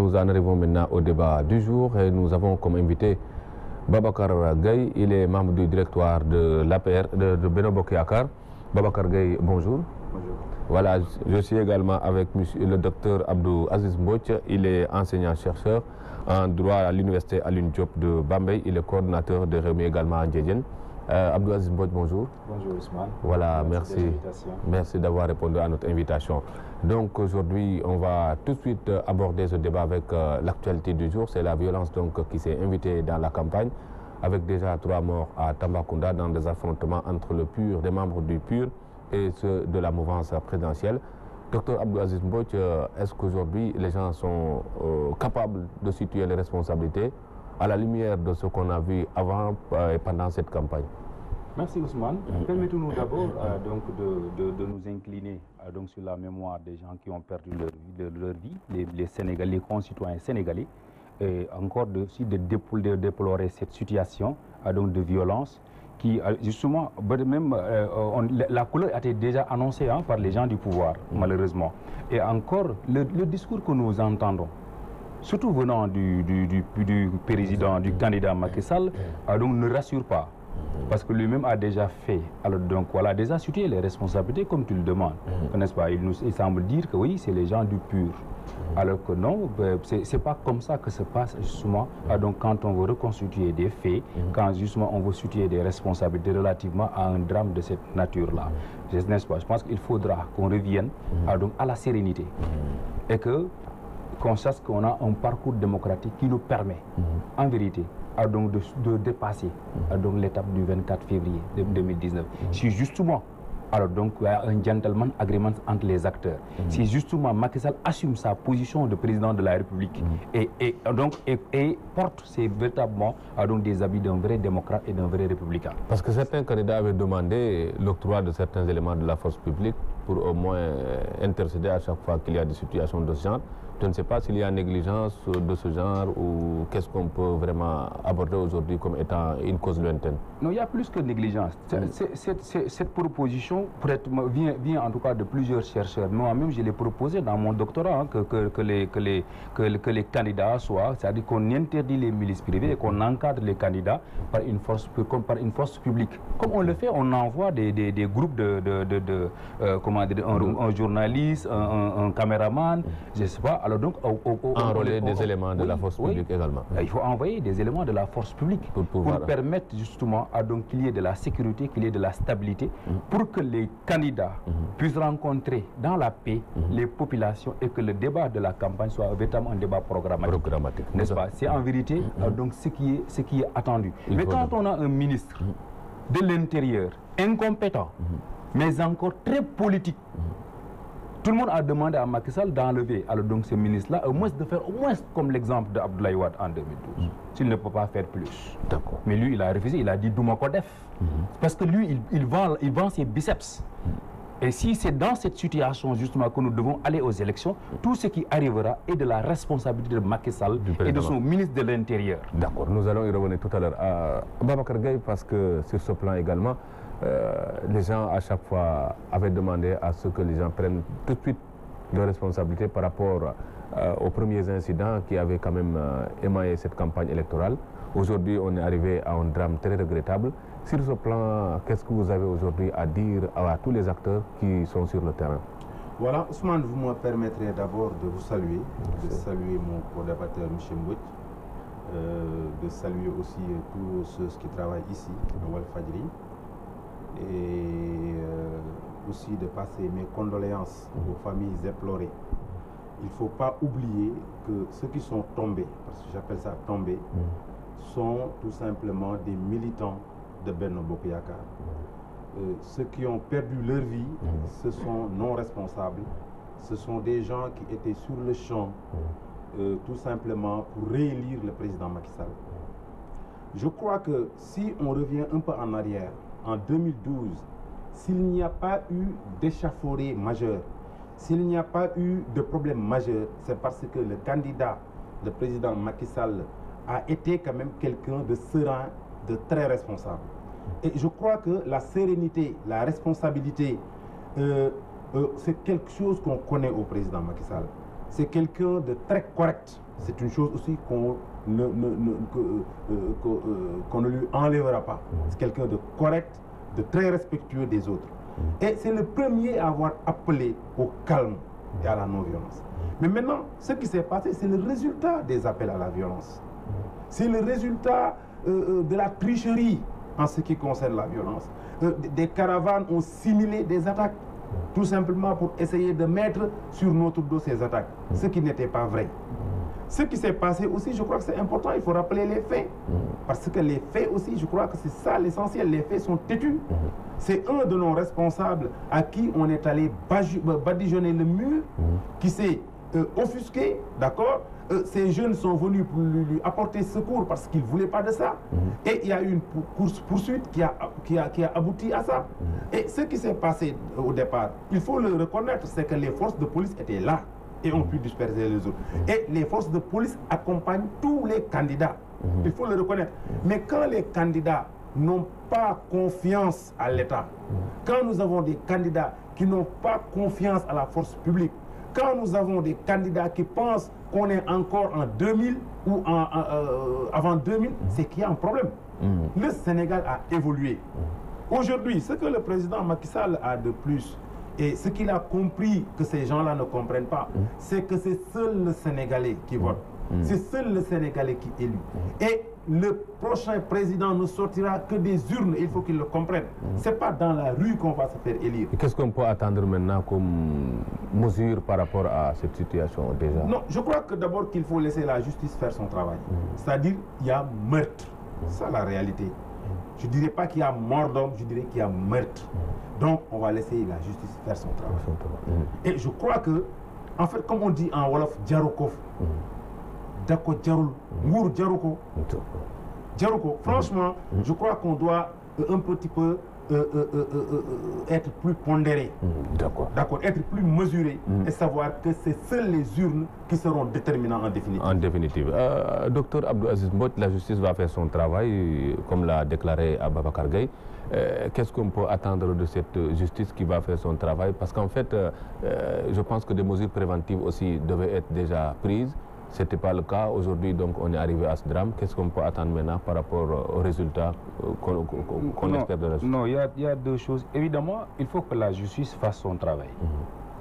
nous en arrivons maintenant au débat du jour et nous avons comme invité Babacar Gaye. Il est membre du directoire de l'APR de Benno Bokk Yakaar. Babacar Gaye, bonjour. Bonjour. Voilà, je suis également avec le docteur Abdou Aziz Mbodj. Il est enseignant-chercheur en droit à l'université Alioune Diop de Bambey. Il est coordinateur de Rewmi également à Ndiédiène. Abdou Aziz Mbodj, bonjour. Bonjour Ousmane. Voilà, merci d'avoir répondu à notre invitation. Donc aujourd'hui, on va tout de suite aborder ce débat avec l'actualité du jour. C'est la violence donc qui s'est invitée dans la campagne, avec déjà 3 morts à Tambacounda dans des affrontements entre le PUR, des membres du PUR et ceux de la mouvance présidentielle. Docteur Abdou Aziz Mbodj, est-ce qu'aujourd'hui les gens sont capables de situer les responsabilités à la lumière de ce qu'on a vu avant et pendant cette campagne? Merci Ousmane. Permettez-nous d'abord donc de nous incliner donc sur la mémoire des gens qui ont perdu leur vie, les Sénégalais, les concitoyens sénégalais, et encore de déplorer cette situation donc de violence qui justement même la couleur a été déjà annoncée par les gens du pouvoir malheureusement. Et encore le discours que nous entendons, surtout venant du président, du candidat Macky Sall, donc ne rassure pas. Parce que lui-même a déjà fait, alors donc voilà, déjà situé les responsabilités comme tu le demandes, n'est-ce pas? Il semble dire que oui, c'est les gens du PUR. Alors que non, c'est pas comme ça que se passe justement. Donc quand on veut reconstituer des faits, quand justement on veut situer des responsabilités relativement à un drame de cette nature-là, n'est-ce pas? Je pense qu'il faudra qu'on revienne donc à la sérénité et qu'on sache qu'on a un parcours démocratique qui nous permet, en vérité, donc de dépasser donc l'étape du 24 février 2019. Si justement, alors donc il y a un gentleman agreement entre les acteurs. Si justement Macky Sall assume sa position de président de la République et porte véritablement donc des habits d'un vrai démocrate et d'un vrai républicain. Parce que certains candidats avaient demandé l'octroi de certains éléments de la force publique pour au moins intercéder à chaque fois qu'il y a des situations de ce genre. Je ne sais pas s'il y a négligence de ce genre ou qu'est-ce qu'on peut vraiment aborder aujourd'hui comme étant une cause lointaine. Non, il y a plus que négligence. Cette proposition vient en tout cas de plusieurs chercheurs. Moi-même, je l'ai proposé dans mon doctorat que les candidats soient, c'est-à-dire qu'on interdit les milices privées et qu'on encadre les candidats par une force publique. Comme on le fait, on envoie des groupes comment dire, un journaliste, un caméraman, je ne sais pas. Alors donc, enrôler des éléments de la force publique également. Il faut envoyer des éléments de la force publique pour permettre justement qu'il y ait de la sécurité, qu'il y ait de la stabilité, pour que les candidats puissent rencontrer dans la paix les populations et que le débat de la campagne soit véritablement un débat programmatique. N'est-ce pas? C'est en vérité donc ce qui est attendu. Mais quand on a un ministre de l'Intérieur incompétent, mais encore très politique, tout le monde a demandé à Macky Sall d'enlever donc ce ministre-là, au moins de faire au moins comme l'exemple d'Abdoulaye Wade en 2012. S'il ne peut pas faire plus. D'accord. Mais lui, il a refusé, il a dit Douma Kodef. Parce que lui, il vend ses biceps. Et si c'est dans cette situation justement que nous devons aller aux élections, tout ce qui arrivera est de la responsabilité de Macky Sall et de son ministre de l'Intérieur. D'accord, nous allons y revenir tout à l'heure. Babacar Gaye, parce que sur ce plan également, les gens à chaque fois avaient demandé à ce que les gens prennent tout de suite leurs responsabilités par rapport aux premiers incidents qui avaient quand même émaillé cette campagne électorale. Aujourd'hui, on est arrivé à un drame très regrettable. Sur ce plan, qu'est-ce que vous avez aujourd'hui à dire à tous les acteurs qui sont sur le terrain? Voilà, Ousmane, vous me permettrez d'abord de vous saluer, de saluer mon co-débatteur M. Mbodj, de saluer aussi tous ceux qui travaillent ici, à Walfadjri, et aussi de passer mes condoléances aux familles éplorées. Il ne faut pas oublier que ceux qui sont tombés, parce que j'appelle ça tombés, sont tout simplement des militants de Benno Bokk Yakaar. Ceux qui ont perdu leur vie, ce sont non responsables, ce sont des gens qui étaient sur le champ tout simplement pour réélire le président Macky Sall. Je crois que si on revient un peu en arrière, en 2012, s'il n'y a pas eu d'échafaudée majeure, s'il n'y a pas eu de problème majeur, c'est parce que le candidat, le président Macky Sall, a été quand même quelqu'un de serein, de très responsable. Et je crois que la sérénité, la responsabilité, c'est quelque chose qu'on connaît au président Macky Sall. c'est quelqu'un de très correct. C'est une chose aussi qu'on ne lui enlèvera pas. C'est quelqu'un de correct, de très respectueux des autres. Et c'est le premier à avoir appelé au calme et à la non-violence. Mais maintenant, ce qui s'est passé, c'est le résultat des appels à la violence. C'est le résultat de la tricherie en ce qui concerne la violence. Des caravanes ont simulé des attaques, tout simplement pour essayer de mettre sur notre dos ces attaques, ce qui n'était pas vrai. Ce qui s'est passé aussi, je crois que c'est important, il faut rappeler les faits. Parce que les faits aussi, je crois que c'est ça l'essentiel, les faits sont têtus. C'est un de nos responsables à qui on est allé badigeonner le mur, qui s'est offusqué, d'accord. Ces jeunes sont venus pour lui apporter secours parce qu'ils ne voulaient pas de ça. Et il y a eu une poursuite qui a abouti à ça. Et ce qui s'est passé au départ, il faut le reconnaître, c'est que les forces de police étaient là et ont pu disperser les autres. Et les forces de police accompagnent tous les candidats. Il faut le reconnaître. Mais quand les candidats n'ont pas confiance à l'État, quand nous avons des candidats qui n'ont pas confiance à la force publique, quand nous avons des candidats qui pensent qu'on est encore en 2000 ou avant 2000, c'est qu'il y a un problème. Le Sénégal a évolué. Aujourd'hui, ce que le président Macky Sall a de plus, et ce qu'il a compris que ces gens-là ne comprennent pas, c'est que c'est seul le Sénégalais qui vote. C'est seul le Sénégalais qui élit. Et le prochain président ne sortira que des urnes, il faut qu'il le comprenne. Ce n'est pas dans la rue qu'on va se faire élire. Qu'est-ce qu'on peut attendre maintenant comme mesure par rapport à cette situation déjà? Non, je crois que d'abord qu'il faut laisser la justice faire son travail. C'est-à-dire qu'il y a meurtre. C'est ça la réalité. Je ne dirais pas qu'il y a mort d'homme, je dirais qu'il y a meurtre. Donc on va laisser la justice faire son travail. Et je crois que, en fait, comme on dit en Wolof, Djarokov, Dako Djarul, Ngour Djaruko. Djaruko, franchement, je crois qu'on doit un petit peu être plus pondéré. D'accord, être plus mesuré et savoir que c'est seules les urnes qui seront déterminantes en définitive. En définitive. Docteur Abdou Aziz Mbodj, la justice va faire son travail, comme l'a déclaré Ababacar Gaye. Qu'est-ce qu'on peut attendre de cette justice qui va faire son travail? Parce qu'en fait, je pense que des mesures préventives aussi devaient être déjà prises. Ce n'était pas le cas. Aujourd'hui, donc, on est arrivé à ce drame. Qu'est-ce qu'on peut attendre maintenant par rapport aux résultats qu'on espère de la justice? Non, il y a deux choses. Évidemment, il faut que la justice fasse son travail.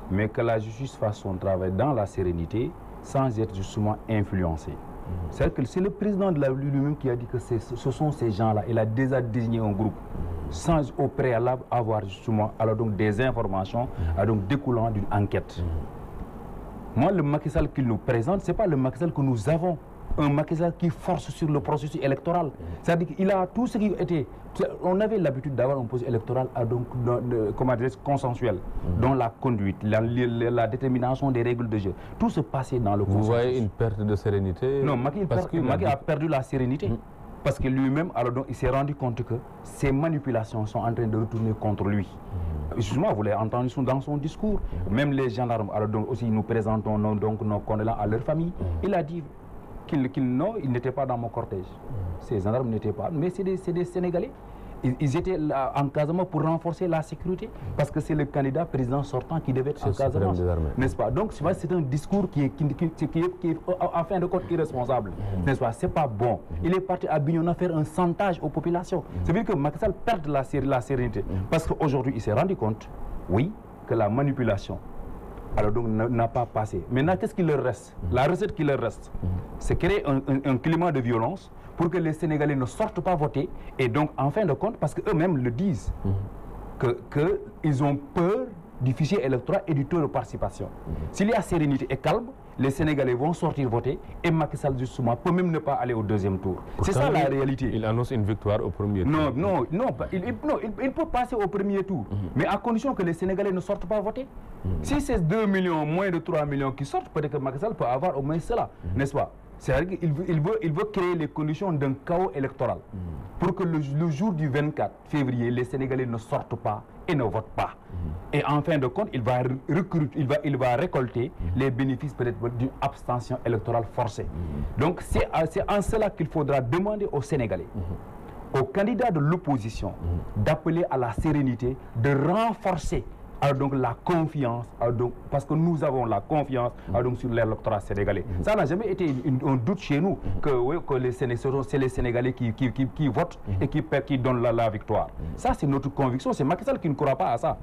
Mais que la justice fasse son travail dans la sérénité, sans être justement influencé. C'est-à-dire que c'est le président de la République lui-même qui a dit que ce sont ces gens-là. Il a déjà désigné un groupe sans au préalable avoir justement alors donc des informations donc découlant d'une enquête. Moi, le Macky Sall qu'il nous présente, ce n'est pas le Macky Sall que nous avons. Un Macky Sall qui force sur le processus électoral. C'est-à-dire qu'il a tout ce qui était... On avait l'habitude d'avoir un processus électoral donc, comment dire, consensuel, dont la conduite, la détermination des règles de jeu. Tout se passait dans le consensus. Vous voyez une perte de sérénité? Non, Macky a perdu la sérénité. Parce que lui-même, alors donc, il s'est rendu compte que ces manipulations sont en train de retourner contre lui. Justement, vous l'avez entendu dans son discours. Même les gendarmes, alors donc aussi nous présentons donc nos condoléances à leur famille. Il a dit qu'ils n'étaient pas dans mon cortège. Ces gendarmes n'étaient pas, mais c'est des Sénégalais. Ils étaient là en Casamance pour renforcer la sécurité, parce que c'est le candidat président sortant qui devait être en Casamance, n'est-ce pas? Donc c'est un discours qui est en fin de compte irresponsable, n'est-ce pas? C'est pas bon. Il est parti à Bignona faire un chantage aux populations. C'est vrai que Macky Sall perd la sérénité, parce qu'aujourd'hui il s'est rendu compte, oui, que la manipulation alors donc n'a pas passé. Maintenant, qu'est-ce qui leur reste? La recette qui leur reste, c'est créer un climat de violence pour que les Sénégalais ne sortent pas voter. Et donc, en fin de compte, parce qu'eux-mêmes le disent, qu'ils ont peur du fichier électoral et du taux de participation. S'il y a sérénité et calme, les Sénégalais vont sortir voter et Macky Sall, justement, peut même ne pas aller au deuxième tour. C'est ça la réalité. Il annonce une victoire au premier tour. Non, il peut passer au premier tour, mais à condition que les Sénégalais ne sortent pas voter. Si c'est 2 millions, moins de 3 millions qui sortent, peut-être que Macky Sall peut avoir au moins cela, n'est-ce pas? C'est-à-dire qu'il veut créer les conditions d'un chaos électoral pour que le jour du 24 février, les Sénégalais ne sortent pas et ne votent pas. Et en fin de compte, il va récolter les bénéfices peut-être d'une abstention électorale forcée. Donc c'est en cela qu'il faudra demander aux Sénégalais, aux candidats de l'opposition, d'appeler à la sérénité, de renforcer donc la confiance, donc, parce que nous avons la confiance donc, sur l'électorat sénégalais. Ça n'a jamais été un doute chez nous que, oui, que c'est les Sénégalais qui votent et qui donnent la victoire. Ça, c'est notre conviction. C'est Macky Sall qui ne croit pas à ça.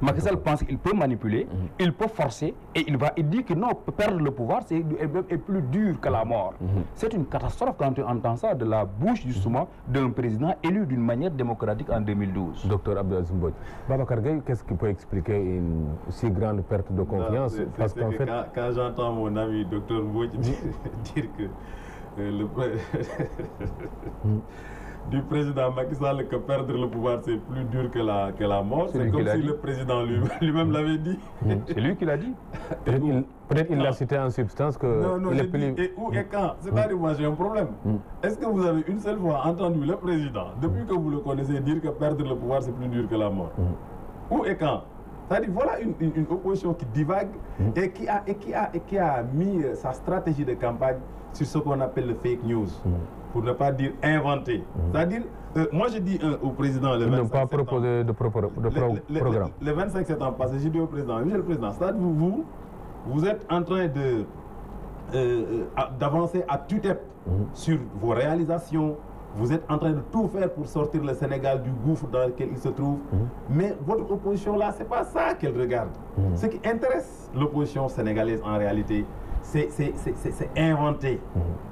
Macky Sall pense qu'il peut manipuler, il peut forcer, et il dit que non, perdre le pouvoir est plus dur que la mort. C'est une catastrophe quand tu entends ça de la bouche, justement, d'un président élu d'une manière démocratique en 2012. Docteur Abdelaziz Mbodj, Babacar Gueye, qu'est-ce qui peut expliquer une si grande perte de confiance? Parce qu'en fait, quand j'entends mon ami docteur Mbodj dire que du président Macky Sall que perdre le pouvoir c'est plus dur que la mort, c'est comme si le président lui-même l'avait dit. C'est lui qui l'a dit. Peut-être il l'a cité en substance que... Non, il est plus... Et où et quand? C'est-à-dire, moi j'ai un problème. Est-ce que vous avez une seule fois entendu le président, depuis que vous le connaissez, dire que perdre le pouvoir c'est plus dur que la mort? Où et quand? C'est-à-dire, voilà une opposition qui divague et qui a mis sa stratégie de campagne sur ce qu'on appelle le fake news, pour ne pas dire inventé. C'est-à-dire, moi je dis au président le 25 septembre... Ils n'ont pas proposé de programme. Le 25 septembre passé, j'ai dit au président, monsieur le président, c'est-à-dire vous êtes en train d'avancer à tue-tête sur vos réalisations. Vous êtes en train de tout faire pour sortir le Sénégal du gouffre dans lequel il se trouve. Mais votre opposition là, c'est pas ça qu'elle regarde. Ce qui intéresse l'opposition sénégalaise en réalité, c'est inventer,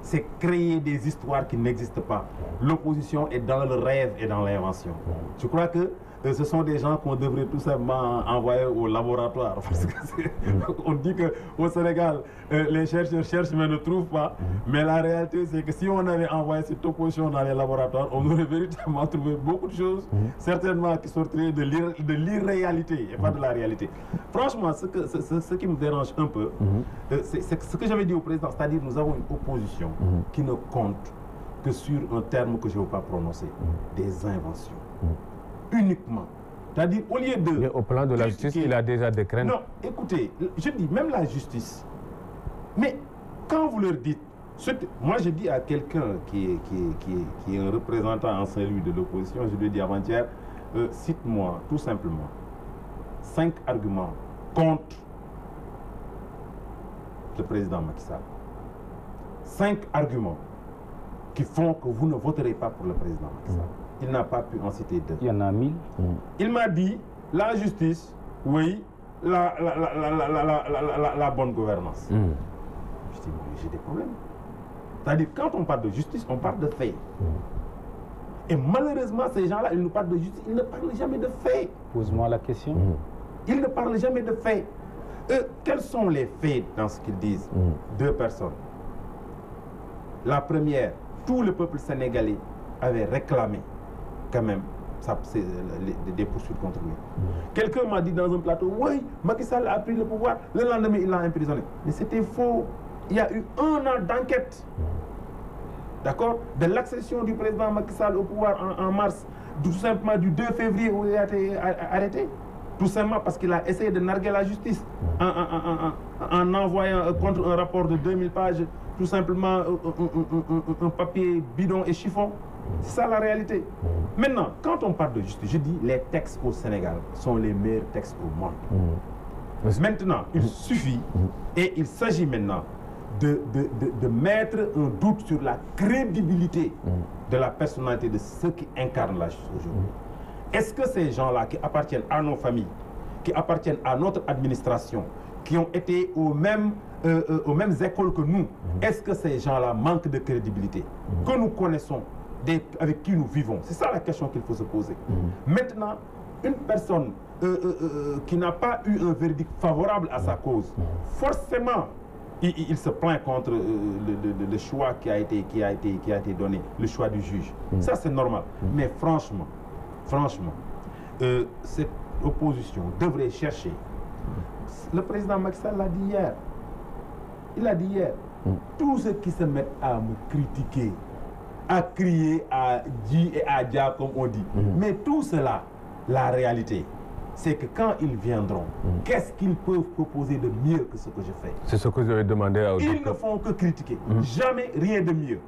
c'est créer des histoires qui n'existent pas. L'opposition est dans le rêve et dans l'invention. Je crois que ce sont des gens qu'on devrait tout simplement envoyer au laboratoire. Parce que on dit qu'au Sénégal, les chercheurs cherchent mais ne trouvent pas. Mais la réalité, c'est que si on avait envoyé cette opposition dans les laboratoires, on aurait véritablement trouvé beaucoup de choses, certainement qui sortiraient de l'irréalité et pas de la réalité. Franchement, ce qui me dérange un peu, c'est ce que j'avais dit au président, c'est-à-dire nous avons une opposition qui ne compte que sur un terme que je ne veux pas prononcer, des inventions. Uniquement. C'est-à-dire, au lieu de... Mais au plan de la justice, il a déjà des craintes. Non, écoutez, je dis, même la justice. Mais quand vous leur dites... Moi, je dis à quelqu'un qui est un représentant en celui de l'opposition, je lui ai dit avant-hier, cite-moi tout simplement 5 arguments contre le président Macky Sall. 5 arguments qui font que vous ne voterez pas pour le président Macky Sall. Il n'a pas pu en citer 2. Il y en a 1000. Il m'a dit, la justice, oui, la bonne gouvernance. Je dis, j'ai des problèmes. C'est-à-dire, quand on parle de justice, on parle de faits. Et malheureusement, ces gens-là, ils nous parlent de justice, ils ne parlent jamais de faits. Pose-moi la question. Ils ne parlent jamais de faits. Quels sont les faits dans ce qu'ils disent? 2 personnes. La première, tout le peuple sénégalais avait réclamé quand même des poursuites contre lui. Quelqu'un m'a dit dans un plateau, oui, Macky Sall a pris le pouvoir, le lendemain il l'a emprisonné. Mais c'était faux. Il y a eu 1 an d'enquête, d'accord, de l'accession du président Macky Sall au pouvoir en mars, tout simplement du 2 février où il a été arrêté. Tout simplement parce qu'il a essayé de narguer la justice en envoyant contre un rapport de 2000 pages, tout simplement un papier bidon et chiffon. C'est ça la réalité. Maintenant, quand on parle de justice, je dis les textes au Sénégal sont les meilleurs textes au monde. Maintenant, il suffit et il s'agit maintenant de mettre un doute sur la crédibilité de la personnalité de ceux qui incarnent la justice aujourd'hui. Est-ce que ces gens-là qui appartiennent à nos familles, qui appartiennent à notre administration, qui ont été aux mêmes écoles que nous, est-ce que ces gens-là manquent de crédibilité que nous connaissons, avec qui nous vivons? C'est ça la question qu'il faut se poser. Maintenant, une personne qui n'a pas eu un verdict favorable à sa cause, forcément, il se plaint contre le choix qui a été donné, le choix du juge. Ça, c'est normal. Mais franchement, cette opposition devrait chercher. Le président Macky Sall l'a dit hier. Il a dit hier, tous ceux qui se mettent à me critiquer, à crier, à dire et à dire comme on dit, mais tout cela, la réalité, c'est que quand ils viendront, qu'est-ce qu'ils peuvent proposer de mieux que ce que je fais? C'est ce que je vais demander au docteur. Ils ne font que critiquer. Jamais rien de mieux.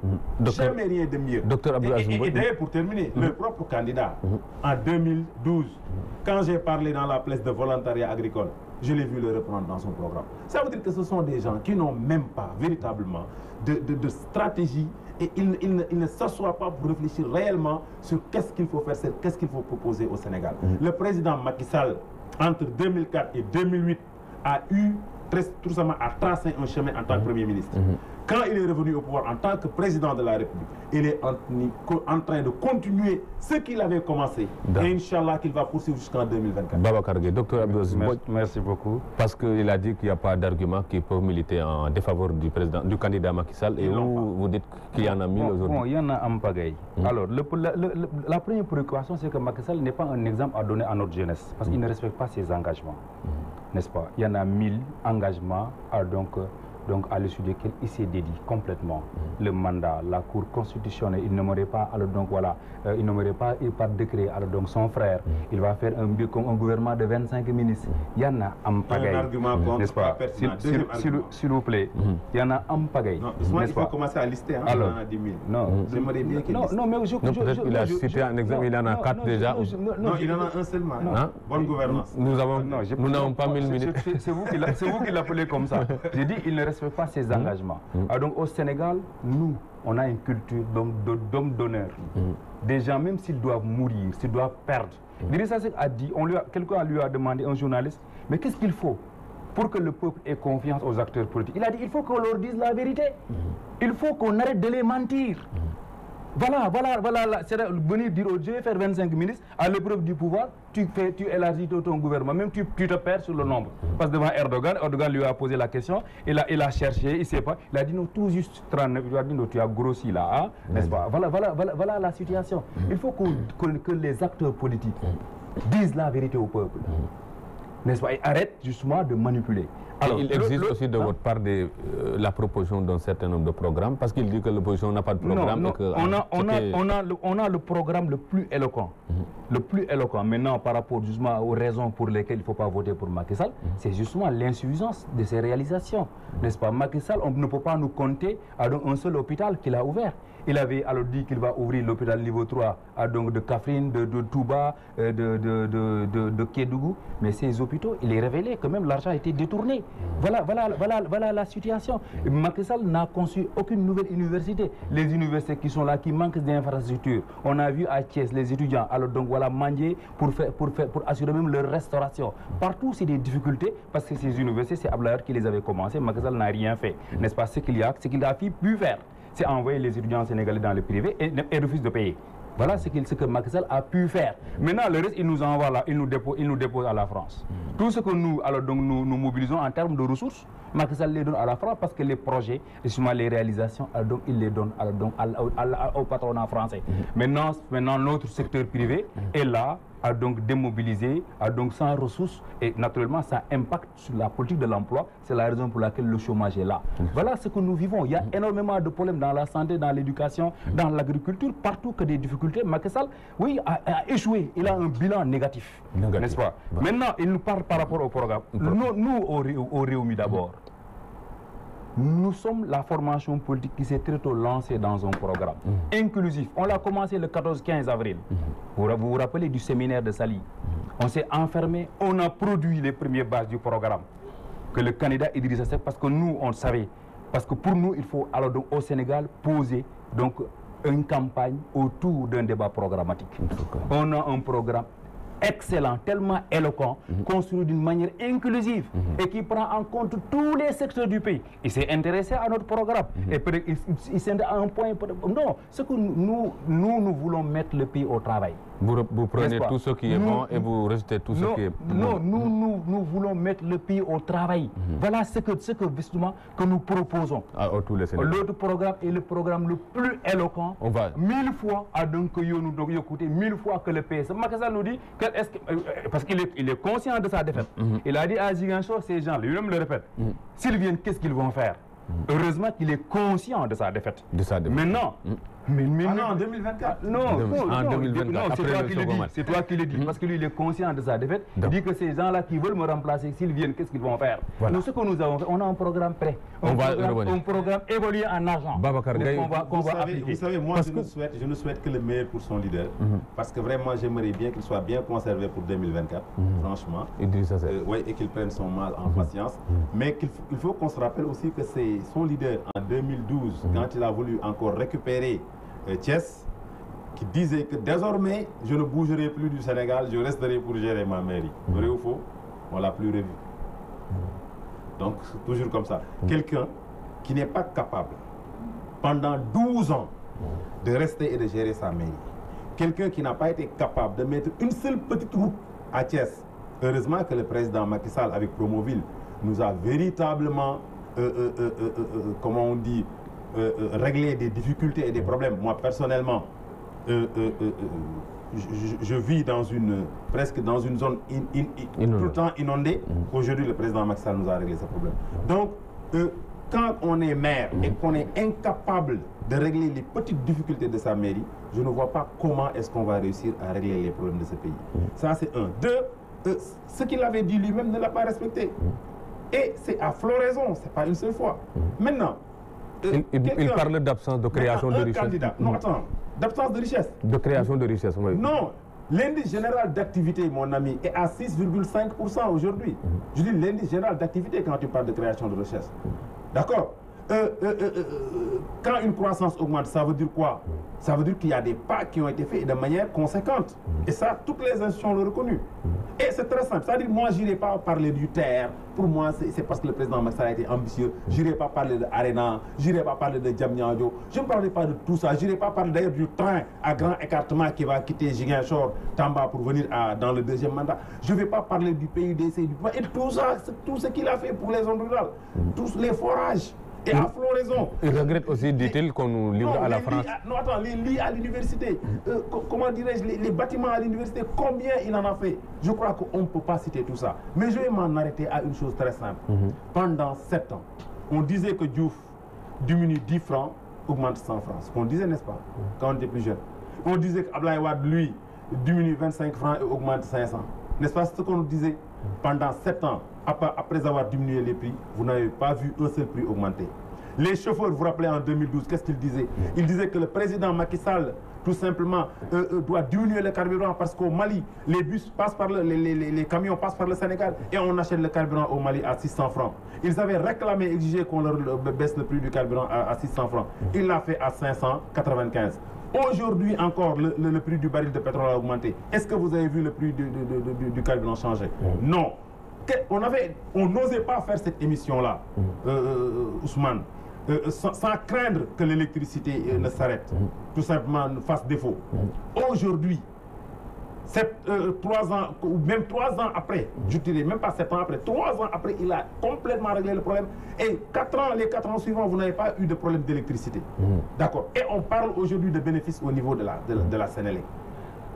Jamais rien de mieux. Docteur Abdoulaye, et d'ailleurs, pour terminer, le propre candidat, en 2012, quand j'ai parlé dans la place de volontariat agricole, je l'ai vu le reprendre dans son programme. Ça veut dire que ce sont des gens qui n'ont même pas véritablement de stratégie et ils ne s'assoient pas pour réfléchir réellement sur qu'est-ce qu'il faut faire, qu'est-ce qu'il faut proposer au Sénégal. Le président Macky Sall, entre 2004 et 2008, a eu tout simplement à tracer un chemin en tant que Premier ministre. Quand il est revenu au pouvoir en tant que président de la République, il est en train de continuer ce qu'il avait commencé. Et Inch'Allah qu'il va poursuivre jusqu'en 2024. Babacar Gueye, docteur Abdoulaye, merci beaucoup. Parce qu'il a dit qu'il n'y a pas d'argument qui peut militer en défaveur du candidat Macky Sall. Et vous dites qu'il y en a mille aujourd'hui. Bon, il y en a en pagaille. Alors, la première préoccupation, c'est que Macky Sall n'est pas un exemple à donner à notre jeunesse. Parce qu'il ne respecte pas ses engagements. N'est-ce pas? Il y en a 1000 engagements à donc à l'issue desquels il s'est dédié complètement. Le mandat, la Cour constitutionnelle, il n'aimerait pas, alors donc voilà, il n'aimerait pas par décret, alors donc son frère, il va faire un gouvernement de 25 ministres. Il y en a en pagaille. Un argument contre pas pertinent. S'il vous plaît, il y en a en pagaille. Il faut commencer à lister, hein, alors, il y en a 10 000. Non, j'aimerais bien qu'il liste. Non, mais peut-être qu'il a cité un exemple, il en a 4 déjà. Non, il en a un seulement. Bonne gouvernance. Nous n'avons pas 1000 minutes. C'est vous qui l'appelez comme ça. J'ai dit, il ne respecte pas ses engagements. Alors donc au Sénégal, nous, on a une culture d'hommes d'honneur. Des gens, même s'ils doivent mourir, s'ils doivent perdre. Idrissa Seck a dit, quelqu'un lui a demandé, un journaliste, mais qu'est-ce qu'il faut pour que le peuple ait confiance aux acteurs politiques? Il a dit, il faut qu'on leur dise la vérité. Il faut qu'on arrête de les mentir. Voilà, c'est venir dire, oh, je vais faire 25 ministres, à l'épreuve du pouvoir, tu élargis ton gouvernement, même tu te perds sur le nombre. Parce que devant Erdogan lui a posé la question, il a cherché, il ne sait pas, il a dit non, tout juste 39, il a dit non, tu as grossi là, hein, n'est-ce pas? Voilà la situation. Il faut que les acteurs politiques disent la vérité au peuple, n'est-ce pas? Et arrêtent justement de manipuler. Alors, il existe aussi de votre part la proposition d'un certain nombre de programmes, parce qu'il dit que l'opposition n'a pas de programme. Non, on a le programme le plus éloquent. Le plus éloquent maintenant par rapport justement aux raisons pour lesquelles il ne faut pas voter pour Macky Sall, c'est justement l'insuffisance de ses réalisations. N'est-ce pas? Macky Sall, on ne peut pas nous compter à un seul hôpital qu'il a ouvert. Il avait alors dit qu'il va ouvrir l'hôpital niveau 3 donc de Kaffrine, de Touba, de Kédougou. Mais ces hôpitaux, il est révélé que même l'argent a été détourné. Voilà la situation. Macky Sall n'a conçu aucune nouvelle université. Les universités qui sont là, qui manquent d'infrastructures. On a vu à Thiès les étudiants alors donc voilà manger pour assurer même leur restauration. Partout c'est des difficultés parce que ces universités, c'est Abdoulaye qui les avait commencées. Macky Sall n'a rien fait. N'est-ce pas? Ce qu'il a pu faire, c'est envoyer les étudiants sénégalais dans le privé et refuse de payer. Voilà ce que Macky Sall a pu faire. Maintenant, le reste, il nous envoie là, il nous dépose à la France. Tout ce que nous mobilisons en termes de ressources, Macky Sall les donne à la France parce que les projets, et souvent les réalisations, donc, il les donne au patronat français. Maintenant, notre secteur privé est là, a donc démobilisé, a donc sans ressources, et naturellement ça impacte sur la politique de l'emploi. C'est la raison pour laquelle le chômage est là. Voilà ce que nous vivons. Il y a énormément de problèmes dans la santé, dans l'éducation, dans l'agriculture, partout que des difficultés. Macky Sall, oui, a échoué. Il a un bilan négatif. N'est-ce pas? Maintenant, il nous parle par rapport au programme. Nous au Rewmi d'abord, nous sommes la formation politique qui s'est très tôt lancée dans un programme inclusif. On l'a commencé le 14-15 avril. Vous vous rappelez du séminaire de Sali? On s'est enfermé, on a produit les premières bases du programme. Que le candidat Idrissa Seck, parce que nous, on le savait. Parce que pour nous, il faut alors donc, au Sénégal poser donc, une campagne autour d'un débat programmatique. On a un programme excellent, tellement éloquent, construit d'une manière inclusive et qui prend en compte tous les secteurs du pays. Il s'est intéressé à notre programme et il s'est à un point. Non, ce que nous voulons mettre le pays au travail. Vous prenez tout ce qui est bon et vous rejetez tout ce qui est bon. Non, nous voulons mettre le pays au travail. Voilà ce que justement que nous proposons. L'autre programme est le programme le plus éloquent. 1000 fois à donc nous écouter 1000 fois que le PS. Macky Sall nous dit que parce qu'il est conscient de sa défaite. Il a dit à Ziguinchor, ces gens, lui-même le répète, s'ils viennent, qu'est-ce qu'ils vont faire? Heureusement qu'il est conscient de sa défaite. Maintenant, non, en 2024. Non, c'est toi qui le dis, parce que lui, il est conscient de sa défaite. Il dit que ces gens-là qui veulent me remplacer, s'ils viennent, qu'est-ce qu'ils vont faire? Nous, ce que nous avons fait, on a un programme prêt. Un programme évolué en argent. Babacar Gaye, vous savez, moi, je ne souhaite que le meilleur pour son leader, parce que vraiment, j'aimerais bien qu'il soit bien conservé pour 2024, franchement. Et qu'il prenne son mal en patience. Mais il faut qu'on se rappelle aussi que c'est son leader en 2012, quand il a voulu encore récupérer Thiès, qui disait que désormais je ne bougerai plus du Sénégal, je resterai pour gérer ma mairie. Vrai ou faux? On ne l'a plus revu. Donc toujours comme ça. Quelqu'un qui n'est pas capable pendant 12 ans de rester et de gérer sa mairie. Quelqu'un qui n'a pas été capable de mettre une seule petite route à Thiès. Heureusement que le président Macky Sall avec Promoville nous a véritablement comment on dit, régler des difficultés et des problèmes. Moi, personnellement, je vis dans presque dans une zone tout le temps inondée. Aujourd'hui, le président Macky Sall nous a réglé ce problème. Donc, quand on est maire et qu'on est incapable de régler les petites difficultés de sa mairie, je ne vois pas comment est-ce qu'on va réussir à régler les problèmes de ce pays. Ça, c'est un. Deux, ce qu'il avait dit lui-même ne l'a pas respecté. Et c'est à floraison, ce n'est pas une seule fois. Maintenant, il parle d'absence de création de richesse. Non, attends, d'absence de richesse. De création de richesse, oui. Non, l'indice général d'activité, mon ami, est à 6,5% aujourd'hui. Je dis l'indice général d'activité quand tu parles de création de richesse. D'accord? Quand une croissance augmente, ça veut dire quoi? Ça veut dire qu'il y a des pas qui ont été faits de manière conséquente. Et ça, toutes les institutions l'ont reconnu. Et c'est très simple. C'est-à-dire, moi, je n'irai pas parler du terre. Pour moi, c'est parce que le président Macky Sall a été ambitieux. Je n'irai pas parler de Arena. Je n'irai pas parler de Diamniadio. Je ne parlerai pas de tout ça. Je n'irai pas parler d'ailleurs du train à grand écartement qui va quitter Ziguinchor, Tamba pour venir dans le deuxième mandat. Je ne vais pas parler du PUDC, et tout ça, tout ce qu'il a fait pour les zones rurales. Tous les forages. Et à floraison. Il regrette aussi, dit-il, qu'on nous livre à la France. Non, attends, les lits à l'université, comment dirais-je, les bâtiments à l'université, combien il en a fait? Je crois qu'on ne peut pas citer tout ça. Mais je vais m'en arrêter à une chose très simple. Pendant 7 ans, on disait que Diouf diminue 10 francs, augmente 100 francs. Ce qu'on disait, n'est-ce pas, quand on était plus jeune. On disait qu'Abdoulaye Wade, lui, diminue 25 francs et augmente 500. N'est-ce pas ce qu'on nous disait? Pendant 7 ans, après avoir diminué les prix, vous n'avez pas vu un seul prix augmenter. Les chauffeurs, vous vous rappelez, en 2012, qu'est-ce qu'ils disaient? Ils disaient que le président Macky Sall, tout simplement, doit diminuer le carburant parce qu'au Mali, les bus passent par les camions passent par le Sénégal et on achète le carburant au Mali à 600 francs. Ils avaient réclamé, exigé qu'on leur baisse le prix du carburant à 600 francs. Il l'a fait à 595. Aujourd'hui encore, le prix du baril de pétrole a augmenté. Est-ce que vous avez vu le prix du carburant changer? Non. On n'osait pas faire cette émission-là, Ousmane, sans craindre que l'électricité ne s'arrête, tout simplement fasse défaut. Aujourd'hui, 3 ans, ou même 3 ans après, je dirais même pas 7 ans après, 3 ans après, il a complètement réglé le problème. Et les 4 ans suivants, vous n'avez pas eu de problème d'électricité. D'accord. Et on parle aujourd'hui de bénéfices au niveau de la Sénélec.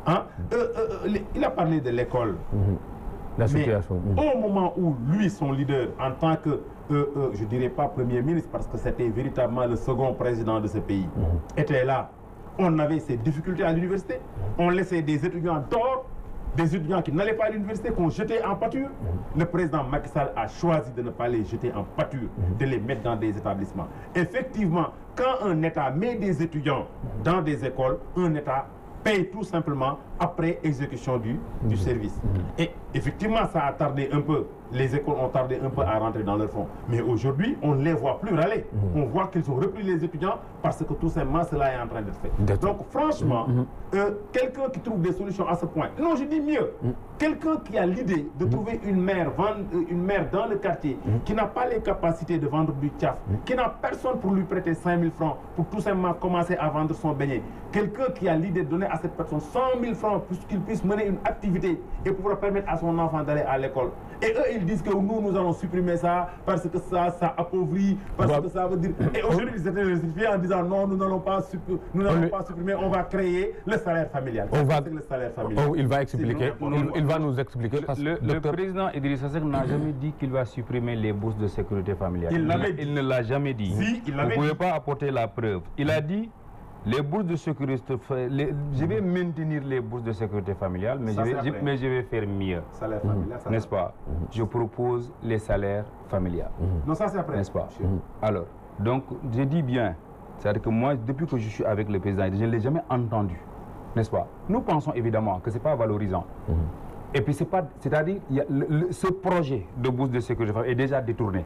Hein? Il a parlé de l'école. La situation. Mais au moment où lui, son leader, en tant que, je ne dirais pas Premier ministre, parce que c'était véritablement le second président de ce pays, était là, on avait ces difficultés à l'université, on laissait des étudiants dehors, des étudiants qui n'allaient pas à l'université, qu'on jetait en pâture. Le président Macky Sall a choisi de ne pas les jeter en pâture, de les mettre dans des établissements. Effectivement, quand un État met des étudiants dans des écoles, un État paye tout simplement après exécution du service. Et effectivement, ça a tardé un peu. Les écoles ont tardé un peu à rentrer dans leur fonds. Mais aujourd'hui, on ne les voit plus râler. On voit qu'ils ont repris les étudiants parce que tout simplement, cela est en train d'être fait. Donc franchement, quelqu'un qui trouve des solutions à ce point, non, je dis mieux, quelqu'un qui a l'idée de trouver une mère dans le quartier, qui n'a pas les capacités de vendre du tchaf, qui n'a personne pour lui prêter 5 000 francs, pour tout simplement commencer à vendre son beignet. Quelqu'un qui a l'idée de donner à cette personne 100 000 francs pour qu'il puisse mener une activité et pouvoir permettre à son enfant d'aller à l'école. Et eux, ils disent que nous allons supprimer ça parce que ça appauvrit, parce que ça veut dire... Et aujourd'hui, ils étaient justifiés en disant non, nous n'allons pas supprimer, on va créer le salaire familial. Le salaire familial. Il va expliquer, il va nous expliquer. Le président Idrissa Seck n'a jamais dit qu'il va supprimer les bourses de sécurité familiale. Il ne l'a jamais dit. Si, Vous ne pouvez pas apporter la preuve. Il a dit les bourses de sécurité, je vais maintenir les bourses de sécurité familiale, mais, je vais faire mieux. Salaire familial, n'est-ce pas? Je propose les salaires familiales. Non, ça c'est après. N'est-ce pas? Alors, donc, je dis bien, c'est-à-dire que moi, depuis que je suis avec le président, je ne l'ai jamais entendu, n'est-ce pas? Nous pensons évidemment que ce n'est pas valorisant. Et puis, c'est-à-dire, ce projet de bourse de sécurité familiale est déjà détourné.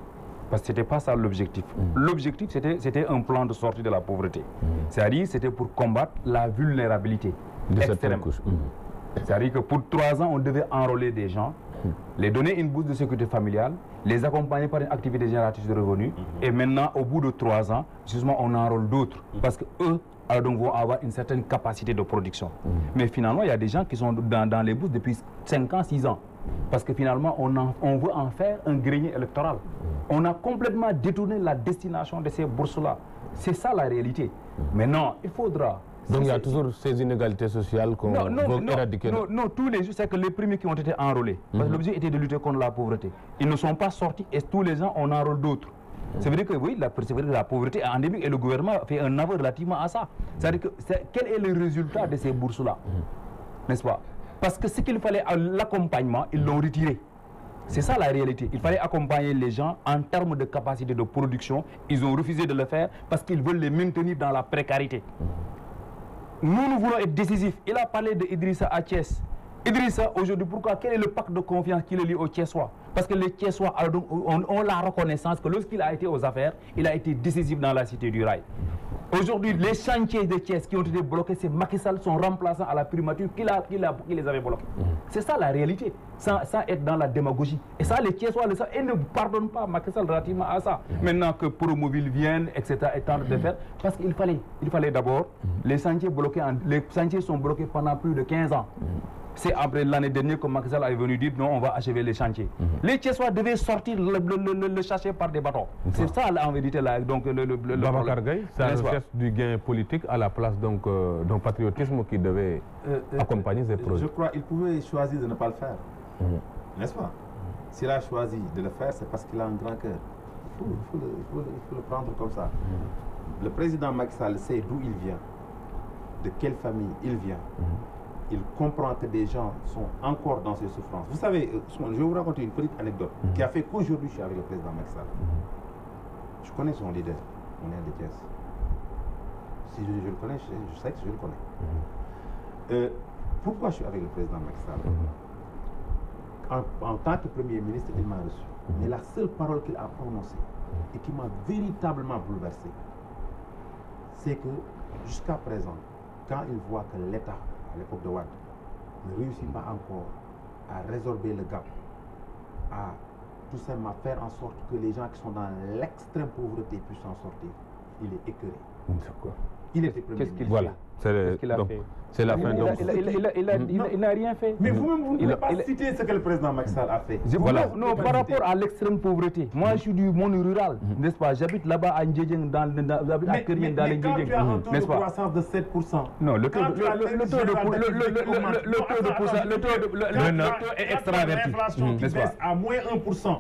Parce que ce n'était pas ça l'objectif. L'objectif, c'était un plan de sortie de la pauvreté. C'est-à-dire, c'était pour combattre la vulnérabilité extrême. C'est-à-dire que pour 3 ans, on devait enrôler des gens, les donner une bourse de sécurité familiale, les accompagner par une activité génératrice de revenus, et maintenant, au bout de 3 ans, justement, on enrôle d'autres. Parce qu'eux, alors donc, vont avoir une certaine capacité de production. Mais finalement, il y a des gens qui sont dans les bourses depuis 5 ans, 6 ans. Parce que finalement, on veut en faire un grenier électoral. On a complètement détourné la destination de ces bourses-là. C'est ça la réalité. Maintenant, il faudra... Donc il y a toujours ces inégalités sociales qu'on veut éradiquer. Non, tous les jours, c'est que les premiers qui ont été enrôlés. Parce que l'objectif était de lutter contre la pauvreté. Ils ne sont pas sortis et tous les ans, on enrôle d'autres. C'est vrai que oui, la pauvreté est endémique et le gouvernement fait un aveu relativement à ça. C'est-à-dire que quel est le résultat de ces bourses-là? N'est-ce pas? Parce que ce qu'il fallait, l'accompagnement, ils l'ont retiré. C'est ça la réalité. Il fallait accompagner les gens en termes de capacité de production. Ils ont refusé de le faire parce qu'ils veulent les maintenir dans la précarité. Nous voulons être décisifs. Il a parlé de Idrissa à Thiès. Idrissa, aujourd'hui, pourquoi? Quel est le pacte de confiance qui le lie aux Thiessois? Parce que les Thiessois ont la reconnaissance que lorsqu'il a été aux affaires, il a été décisif dans la cité du rail. Aujourd'hui, les chantiers de Thiès qui ont été bloqués, c'est Macky Sall, son remplaçant à la primature, qui les avait bloqués. C'est ça la réalité, sans être dans la démagogie. Et ça, les Thiessois le savent et ne pardonnent pas Macky Sall relativement à ça. Maintenant que Promoville vienne, etc., est en train de faire, parce qu'il fallait d'abord, les chantiers sont bloqués pendant plus de 15 ans. C'est après l'année dernière que Macky Sall est venu dire non, on va achever les chantiers. Les Thiessois devaient sortir le chercher par des bateaux. C'est ça en vérité là. Donc Babacar Gaye, c'est la recherche du gain politique à la place donc d'un patriotisme qui devait accompagner ces projets. Je crois qu'il pouvait choisir de ne pas le faire. N'est-ce pas? S'il a choisi de le faire, c'est parce qu'il a un grand cœur. Il faut le prendre comme ça. Le président Macky Sall sait d'où il vient, de quelle famille il vient. Il comprend que des gens sont encore dans ces souffrances. Vous savez, je vais vous raconter une petite anecdote qui a fait qu'aujourd'hui je suis avec le président Macky Sall. Je connais son leader, on est de Thiès. Si je le connais, je sais que je le connais. Pourquoi je suis avec le président Macky Sall? En tant que Premier ministre, il m'a reçu. Mais la seule parole qu'il a prononcée et qui m'a véritablement bouleversé, c'est que jusqu'à présent, quand il voit que l'État, à l'époque de Wade, ne réussit pas encore à résorber le gap, à tout simplement faire en sorte que les gens qui sont dans l'extrême pauvreté puissent en sortir, il est écœuré. Il était Premier ministre. Voilà. C'est la fin. Il n'a rien fait. Mais vous-même, vous ne pouvez pas citer ce que le président Macky Sall a fait. Non, par rapport à l'extrême pauvreté. Moi, je suis du monde rural, n'est-ce pas? J'habite là-bas à Ndjedjeng, j'habite à Kerien, dans les Ndjedjeng. Mais quand tu as un taux de croissance de 7%, non, le taux est extraverti. L'inflation qui baisse à moins 1%.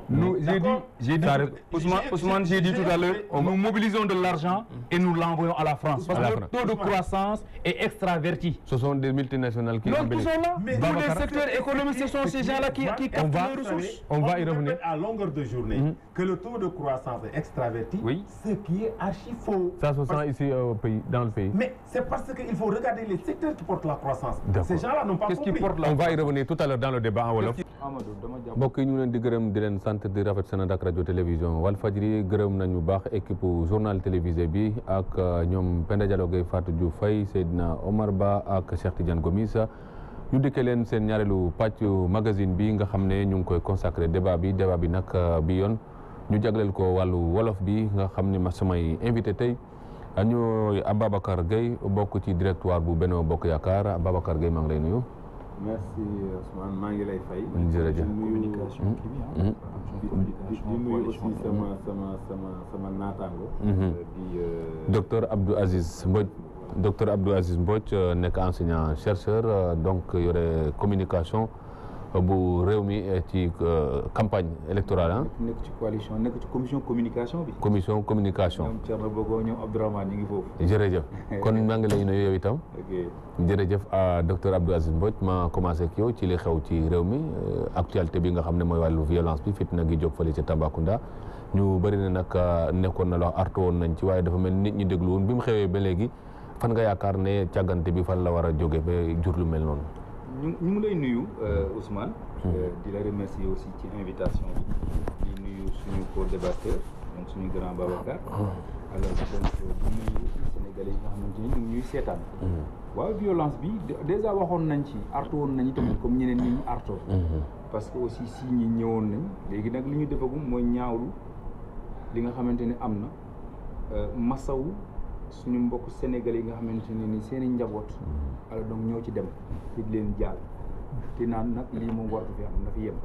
Ousmane, j'ai dit tout à l'heure, nous mobilisons de l'argent et nous l'envoyons à la France. Parce que le taux de croissance est extraverti. Ce sont des multinationales qui embellissent. Tous sont là. Tous les secteurs économiques, ce sont ces gens-là qui captent les ressources. On va y revenir. À longueur de journée, que le taux de croissance est extraverti, ce qui est archi faux. Ça se sent ici dans le pays. Mais c'est parce qu'il faut regarder les secteurs qui portent la croissance. Ces gens-là n'ont pas compris. On va y revenir tout à l'heure dans le débat en wolof. mbokk yi ñu leen di gërëm di leen sant di rafet seen ak rajo télévision Walfadjri gërëm nañu baax équipe journal télévisé bi ak ñoom Penda Diallo Gueye Fatou Diouf Faye Seydina Omar Ba ak Cheikh Tidiane Gomis ñu dikkee leen seen ñaareelu pàcc magazine bi nga xam ne ñu ngi koy consacré débat bi nag bi yoon ñu jagleel ko wàllu wolof bi nga xam ne ma samay invité tey ñooy Ababacar Gueye bokk ci directoire bu Benno Bokk Yaakaar Ababacar Gueye maa ngi lay nuyu. merci Ousmane maa ngi lay fay. jërëjëf communication di nuyu aussi sama naataango. di docteur Abdou Aziz Mbodj. docteur Abdou Aziz Mbodj nekk enseignant chercheur donc yore communication bu réew mi ci campagne électorale nekk ci coalition nekk ci commission communication bi. commission communication. ñoom Thierno Bogo ñoom Abdourahmane ñu ngi foofu. jërëjëf kon maa ngi lay nuyu yow itam. jërëjëf docteur Abdou Aziz Mbodj ma commencé ak yow ci li xew ci réew mi actualité bi nga xam ne mooy wàllu violence bi fitna gi jóg fële ci Tambacounda ñu bëri na nag nekkoon na loo artu woon nañ ci waaye dafa mel nit ñi déglu woon bi mu xewee ba léegi fan nga yaakaar ne càggante bi fan la war a jóge ba jur lu mel noonu. ñu ngi lay nuyu Ousmane. di la remercier aussi ci invitation bi di nuyu suñu co-débatteur donc suñu grand Babacar. alors donc di nuyu Sénégalais yi nga xamante ni ñu ngi ñuy seetaan. waaw violence bi déjà waxoon nañ ci artu woon nañu tamit comme ñeneen ñi ñu artoo. parce que aussi si ñi ñëwoon nañ léegi nag li ñu defagum mooy ñaawlu li nga xamante ni am na masawu suñu mbokk Sénégalais yi nga xamante ne ni seen i njaboot. alors donc ñoo ci dem fi leen jàll te naan nag lii moom waratu fi am na fi yem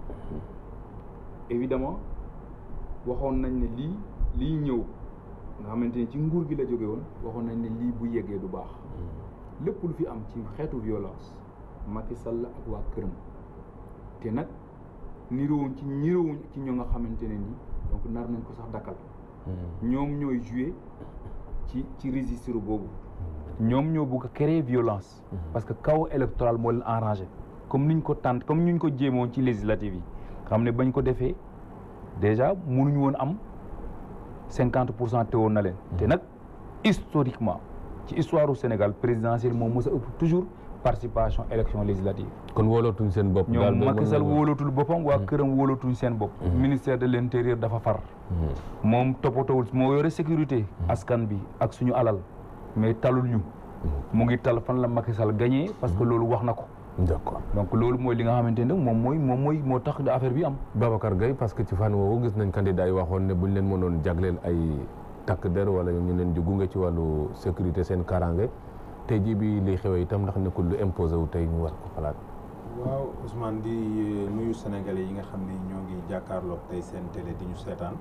évidemment waxoon nañ ne lii ñëw nga xamante ne ci nguur gi la jóge woon waxoon nañ ne lii bu yeggee du baax lépp lu fi am ci xeetu violence Macky Sall ak waa këram te nag niroowuñ ci ñoo nga xamante ne ni donc nar nañ ko sax dakkal ñoom ñooy joué ci registre boobu ñoom ñoo bëgg a créer violence parce que chaos électoral moo leen arrangé comme niñ ko jéemoon ci législative yi xam ne bañ ko defee déjà mënuñu woon am 50% teewoon na leen te nag historiquement ci histoire du Sénégal présidentielle moom mos a ëpp toujours participation élection législative. kon wóolootuñ seen bopp. ñoom Macky Sall wóolootul boppam waa këram wóolootuñ seen bopp. ministère de l'intérieur dafa far. moom toppatawul moo yore sécurité. askan bi ak suñu alal mais talul ñu. mu ngi tal fan la Macky Sall gagné parce que loolu wax na ko. d'accord donc loolu mooy li nga xamante ne moo tax affaire bi am. Babacar Gueye parce que ci fan woowu gis nañ candidat yi waxoon ne buñ leen mënoon jagleel ay takk der wala ñu leen di gunge ci wàllu sécurité seen kaaraange. tey jii bi li xewee itam ndax nekkul lu imposé wu tey ñu war ko xalaat. waaw Ousmane di nuyu Sénégalais yi nga xam ni ñoo ngi jàkkaarloog tey seen télé di ñu seetaan.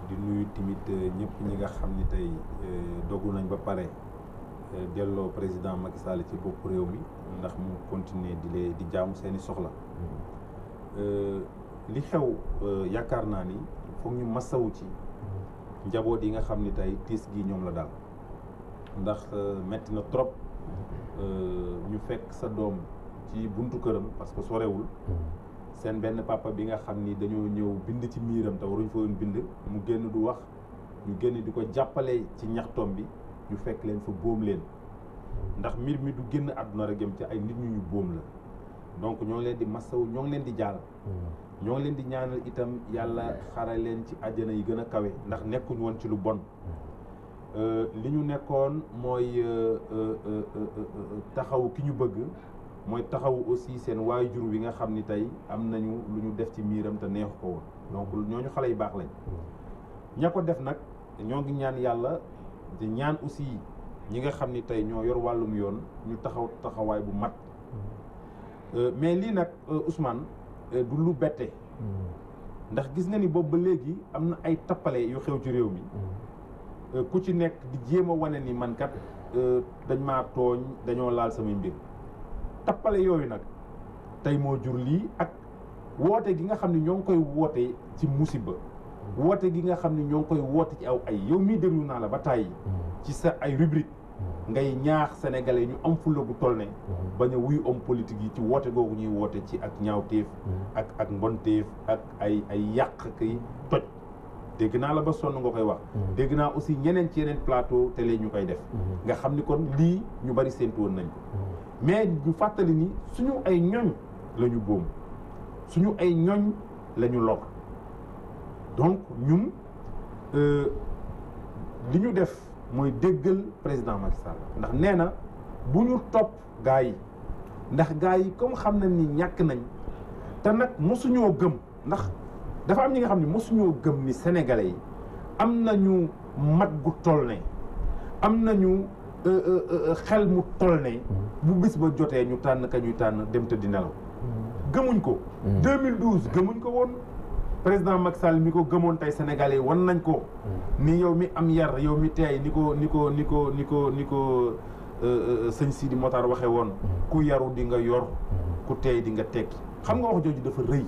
di nuyu tamit ñëpp ñi nga xam ni tey dogu nañ ba pare delloo président Macky Sall ci bopp réew mi ndax mu continuer di jaamu seeni soxla. li xew yaakaar naa ni foog ñu masawu ci njaboot yi nga xam ni tey tiis gi ñoom la daal. ndax metti na trop ñu fekk sa doom ci buntu këram parce que sorewul seen benn papa bi nga xam ni dañoo ñëw bind ci miiram te waruñ fa woon bind mu génn du wax ñu génn di ko jàppale ci ñaxtoom bi ñu fekk leen fa boom leen ndax mbir mi du génn àdduna rek jëm ci ay nit ñu boom la donc ñoo ngi leen di masawu ñoo ngi leen di jaal ñoo ngi leen di ñaanal itam yàlla xare leen ci àjjana yi gën a kawe ndax nekkuñ woon ci lu bon. li ñu nekkoon mooy taxaw ki ñu bëgg mooy taxaw aussi seen waajur wi nga xam ni tey am nañu lu ñu def ci miiram te neexu ko woon donc ñooñu xale yu baax lañ ña ko def nag ñoo ngi ñaan yàlla di ñaan aussi ñi nga xam ni tey ñoo yor wàllum yoon ñu taxawaay bu mat mais lii nag Ousmane du lu bette ndax gis nga ni boobu ba léegi am na ay tappale yu xew ci réew mi ku ci nekk di jéem a wane ni man kat dañ maa tooñ dañoo laal samay mbir tappale yooyu nag tey moo jur lii ak woote gi nga xam ne ñoo ngi koy woote ci musiba woote gi nga xam ne ñoo ngi koy woote ci aw ay yow mii déglu naa la ba tàyyi ci sa ay rubrique ngay ñaax sénégalais ñu am fulla gu toll ne bañ a wuyu homme politique yi ci woote googu ñuy woote ci ak ñaawteef ak mbonteef ak ay yàq kay toj dégg naa la ba sonn nga koy wax dégg naa aussi ñeneen ci yeneen plateau télé ñu koy def nga xam ni kon lii ñu bari séentu woon nañ ko mais ñu fàttali ni suñu ay ñoñ la ñu boom suñu ay ñoñ la ñu lor donc ñun li ñu def mooy déggal président Macky Sall ndax nee na bu ñu topp gaa yi ndax gaa yi comme xam nañ ni ñàkk nañ te nag mosuñoo gëm ndax dafa am ñi nga xam ne mosuñoo gëm ni sénégalais yi am nañu mat gu toll ne am nañu xel mu toll ne bu bis ba jotee ñu tànn ka ñuy tànn dem te di nelaw gëmuñ ko 2012 gëmuñ ko woon président Macky Sall mi ko gëmoon tey sénégalais yi wan nañ ko ni yow mi am yar yow mi teey ni ko sëñ Sidi Motar waxee woon ku yaru di nga yor ku teey di nga tekki xam nga wax jooju dafa rëy.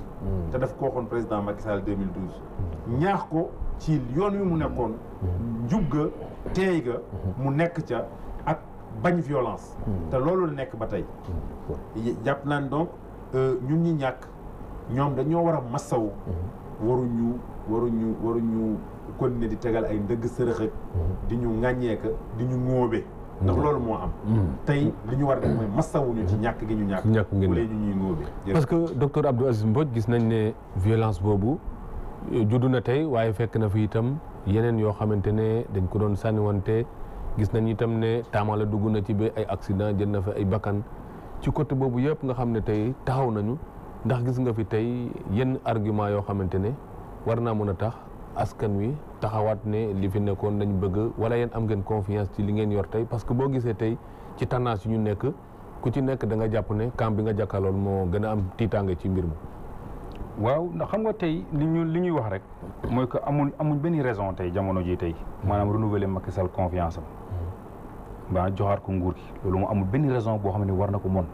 te daf ko waxoon président Macky Sall 2012. ñaax ko ci yoon wi mu nekkoon. njub ga teey ga mu nekk ca ak bañ violence. te loolu la nekk ba tey. jàpp naan donc ñun ñi ñàkk ñoom dañoo war a massawu. waruñu continuer di tegal ay ndëgg sërëxëg di ñu ŋàññeeka di ñu ŋóobe ndax loolu moo am tey li ñu war a def mooy massawuñu ci ñàkk gi ñu ñàkk wala ñu ñuy ŋóobe parce que docteur Abdou Aziz Mbodj gis nañ ne violence boobu juddu na tey waaye fekk na fi itam yeneen yoo xamante ne dañ ko doon sànniwante gis nañ itam ne taamala dugg na ci ba ay accident jël na fi ay bakkan ci côté boobu yëpp nga xam ne tey taxaw nañu ndax gis nga fi tey yenn argument yoo xamante ne war naa mën a tax askan wi taxawaat ne li fi nekkoon dañ bëgg wala yéen am ngeen confiance ci li ngeen yor tey parce que boo gisee tey ci tendance yi ñu nekk ku ci nekk da nga jàpp ne camp bi nga jàkkaarlool moo gën a am tiitaange ci mbir mi. waaw ndax xam nga tey li ñuy wax rek mooy que amuñ benn raison tey jamono ji tey maanaam renouveler Macky Sall confiance am ba joxaat ko nguur gi loolu moo amul benn raison boo xam ne war na ko mën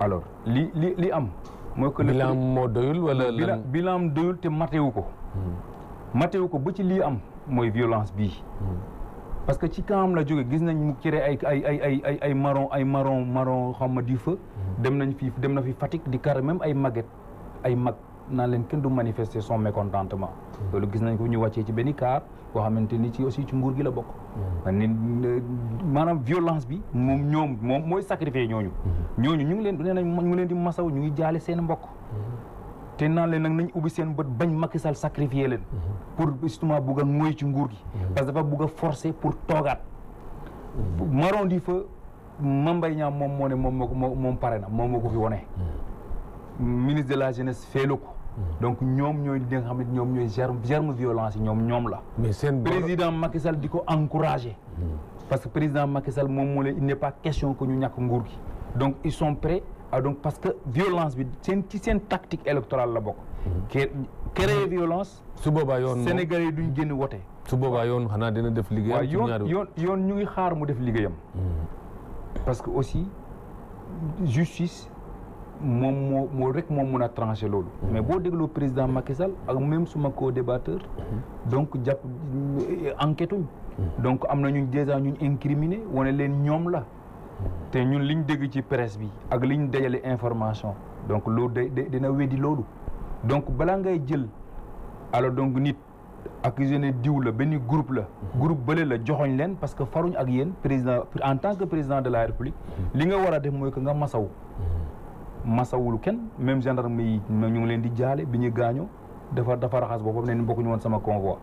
alors li am mooy que bilan moo doyul wala bilan doyul te matewu ko ba ci lii am mooy violence bii parce que ci kanam la jóge gis nañ mu créé ay marron xam ma du feu dem na fi Fatick di kar même ay mag naan leen kenn du manifester son mécontentement loolu gis nañ ko ñu wàccee ci benn car boo xamante ni ci aussi ci nguur gi la bokk ni maanaam violence bi moom mooy sacrifier ñooñu ñu ngi leen nee nañ ñu ngi leen di masaw ñu ngi jaale seen mbokk te naan leen nag nañ ubbi seen bët bañ Macky Sall sacrifier leen pour justement bugg a mooy ci nguur gi parce que dafa bugg a forcer pour toogaat marron du feu Mame Mbaye Niang moom moo ne moom pare na moom moo ko fi wone ministre de la jeunesse feelu ko donc ñoom ñooy li nga xam ne ñoom ñooy germe violence yi ñoom la mais seen président Macky Sall di ko encourager parce que président Macky Sall moom moo leen il n'est pas question que ñu ñàkk nguur gi donc ils sont prêts donc parce que violence bi ci seen tactique électorale la bokk créer violence su boobaa yoon Sénégalais duñ génn wote su boobaa yoon xanaa dina def liggéeyam yoon ñu ngi xaar mu def liggéeyam parce que aussi justice moom mun a trancher loolu mais boo dégloo président Macky Sall ak même suma co-débatteur donc jàpp enquête uñ donc am na ñun déjà ñun incriminé wane leen ñoom la te ñun liñ dégg ci presse bi ak liñ dajale information donc loolu dina weddi loolu donc balaa ngay jël alors donc nit accusé ne diw la benn groupe bële la joxoñ leen parce que faruñ ak yéen président en tant que président de la République li nga war a def mooy que nga masawul kenn même gendarme yi ñu ngi leen di jaale bi ñu gaañoo dafa raxas boppam ne bokkuñu woon sama convoi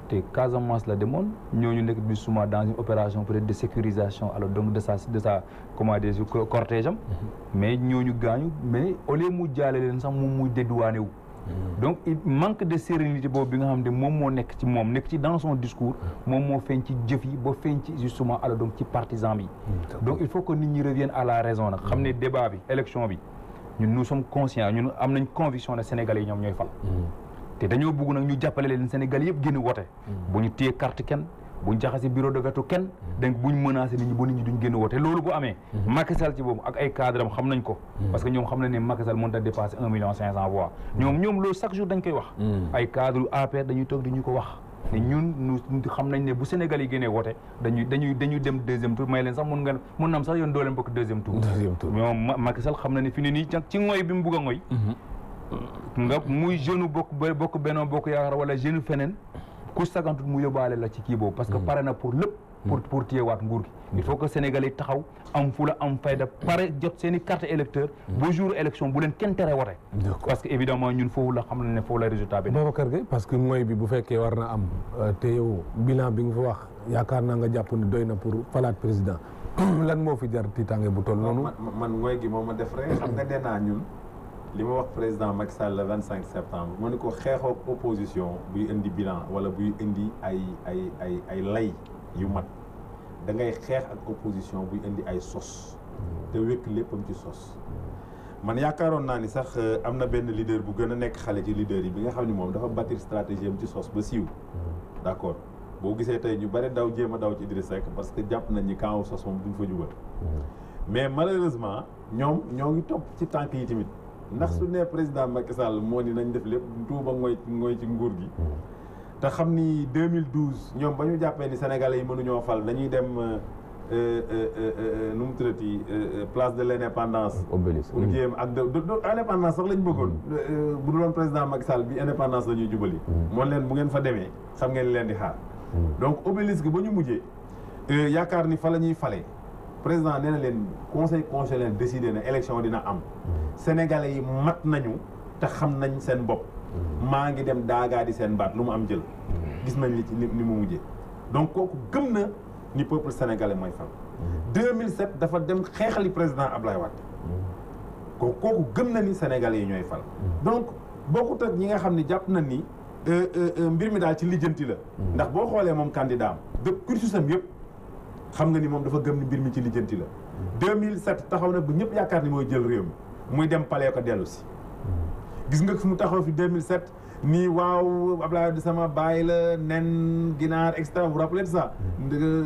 te Casamance la demoon ñooñu nekk bi souvent dans une opération peut-être de sécurisation alors donc de sa comment dire cortège am mais ñooñu gaañu mais au lieu mu jaale leen sax moom muy dédouané wu donc il manque de sérénité boobu bi nga xam ne moom moo nekk ci dans son discours moom moo feeñ ci jëf yi ba feeñ ci justement alors donc ci partisan bi donc il faut que nit ñi reviennent à la raison nag xam ne débat bi élection bi ñun nous sommes conscients ñun am nañ conviction ne Sénégalais yi ñoom ñooy fal te dañoo bëgg nag ñu jàppale leen Sénégalais yëpp génn wote bu ñu téye carte kenn bu ñu jaxase bureau de vote kenn donc bu ñu menacé nit ñi ba nit ñi duñ génn wote loolu bu amee Macky Sall ci boobu ak ay cadre am xam nañ ko parce que ñoom xam nañ ne Macky Sall mënut a dépasser 1,5 million voix ñoom loolu chaque jour dañ koy wax ay cadre APR dañuy toog di ñu ko wax te ñun xam nañ ne bu Sénégal yi génnee wote dañuy dem deuxième tour may leen sax mun na am sax yoon doo leen bokk deuxième tour ñoom Macky Sall xam na ne fi ne nii ci ngoy bi mu bugg a ngoy nga muy jeune bokk Benno Bokk Yaakaar wala jeune feneen ku sagantut mu yóbbaale la ci kii boobu parce que pare na pour lépp pour téyewaat nguur gi il faut que Sénégalais taxaw am fula am fayda pare jot seen i carte électeur ba jour élection bu leen kenn tere wote parce que évidemment ñun foofu la xam ne foofu la résultat bi Babacar Gueye parce que mooy bi bu fekkee war na am te yow bilan bi nga fa wax yaakaar naa nga jàpp ne doy na pour falaat président lan moo fi jar tiitaange bu toll noonu man mooy gi moo ma def rek xam nga nee naa ñun li ma wax président Macky Sall le 25 septembre mu ne ko xeexoo opposition buy indi bilan wala buy indi ay lay yu mat da ngay xeex ak opposition buy indi ay sos te wékk léppam ci sos man yaakaaroon naa ni sax am na benn leader bu gën a nekk xale ci leader yi bi nga xam ne moom dafa bâtir stratégie am ci sos ba siiw d'accord boo gisee tey ñu bari jéem a daw ci Idriss Seck parce que jàpp nañ ni camp sos moom duñ fa jubal mais malheureusement ñoom ñoo ngi topp ci tànk yi tamit ndax su nee président Macky Sall moo ni nañ def lépp tuuba ngooy ci nguur gi te xam ni 2012 ñoom ba ñu jàppee ni sénégalais yi mënuñoo fal dañuy dem nu mu tuddati place de l'indépendance Obélisque pour jéem ak indépendance sax lañ bëggoon bu duloon président Macky Sall bi indépendance la ñuy jubali moon leen bu ngeen fa demee xam ngeen leen di xaar donc Obélisque ba ñu mujjee yaakaar ni fa la ñuy fale président nee na leen conseil constitutionnel décidé na élection dina am sénégalais yi mat nañu te xam nañ seen bopp maa ngi dem daagaa di seen baat lu mu am jël gis nañ li ci ni mu mujjee donc kooku gëm na ni peuple sénégalais mooy fal 2007 dafa dem xeexali président Ablaye Wade kooku gëm na ni sénégalais yi ñooy fal donc bokkut ak ñi nga xam ni jàpp na ni mbir mi daal ci lijjanti la ndax boo xoolee moom candidat am de cursusam yëpp xam nga ni moom dafa gëm ni mbir mi ci lijjanti la 2007 taxaw na bu ñëpp yaakaar ni mooy jël réew mi muy dem palais ko dellu si gis nga fi mu taxaw fi 2007 nii waaw Abdoulaye Wade sama bàyyi la nen ginaar et cetera vous rappelez ça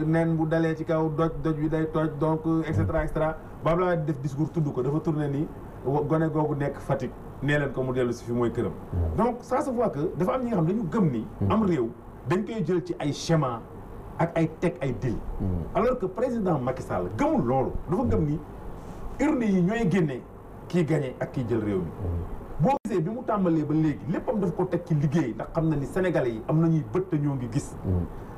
nen bu dalee ci kaw doj bi day toj donc et cetera ba Abdoulaye Wade def discours tudd ko dafa tourné nii gone googu nekk Fatick nee leen ko mu dellu si fi mooy këram donc ça se voit que dafa am ñi nga xam dañu gëm ni am réew dañ koy jël ci ay schéma ak ay teg ay dil alors que président Macky Sall gëmul loolu dafa gëm ni urne yi ñooy génne kii gagné ak kii jël réew mi boo gisee bi mu tàmbalee ba léegi léppam daf ko teg ci liggéey ndax xam na ni sénégalais yi am nañuy bët te ñoo ngi gis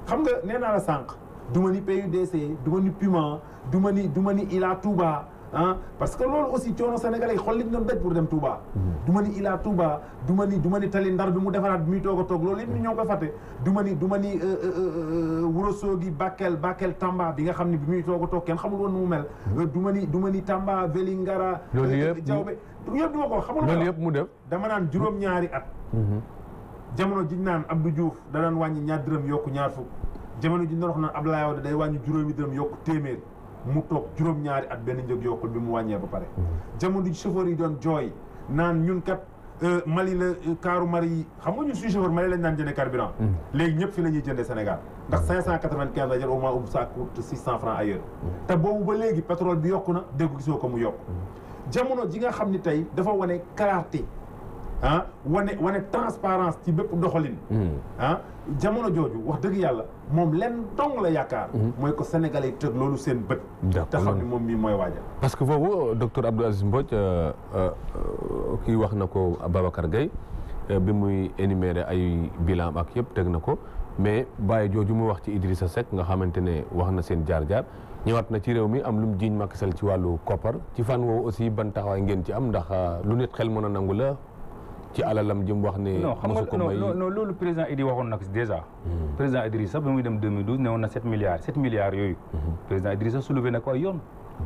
xam nga nee naa la sànq du ma ni PUDC du ma ni Puma du ma ni Ila Touba ah parce que loolu aussi coono sénégalais yi xool li ñu doon daj pour dem Touba du ma ni Ila Touba du ma ni tali Ndar bi mu defaraat bi muy toog a toog loolu yëpp ñoo koy fàtte du ma ni Ourossogui Bakel Tamba bi nga xam ne bi muy toog a toog kenn xamul woon nu mu mel du ma ni Tamba Vélingara Diaobé yëpp du ma ko xamul loolu yëpp mu def dama naan juróom-ñaari at jamono jiñ naan Abdou Diouf da daan wàññi ñaar dërëm yokku ñaar fukk jamono jiñ doon wax naan Abdoulaye Wade day wàññi juróomi dërëm yokku téeméer mu toog juróom-ñaari at benn njëg yokkul bi mu wàññee ba pare jamono ji chauffeur yi doon jooy naan ñun kat Mali la kaaru Mali yi xam nga ñun suñu chauffeur Mali lañ daan jëndee carburant léegi ñëpp fi la ñuy jëndee Sénégal ndax 595 la jël au moins ça coûte 600 francs ailleurs te boobu ba léegi pétrole bi yokku na dégg gisoo ko mu yokk jamono ji nga xam ni tey dafa wane clarté ah wane transparence ci bépp doxalin ah jamono jooju wax dëgg yàlla moom lenn dong la yaakaar mooy ko sénégalais yi tëg loolu seen bët te xam ni moom mii mooy waajal parce que foofu docteur Abdou Aziz Mbodj kii wax na ko Babacar Gueye bi muy énumérer ay bilan ak yëpp teg na ko mais bàyyi jooju mu wax ci Idrissa Seck nga xamante ne wax na seen jaar-jaar ñëwaat na ci réew mi am lu mu jiiñ Macky Sall ci wàllu koppar ci fan woowu aussi ban taxawaay ngeen ci am ndax lu nit xel mën a nangu la ci alalam jëm wax ne mosu ko may non loolu président Idi waxoon na ko déjà président Idrissa sax ba muy dem 2012 ne woon na 7 milliards yooyu président Idrissa soulevé na ko ay yoon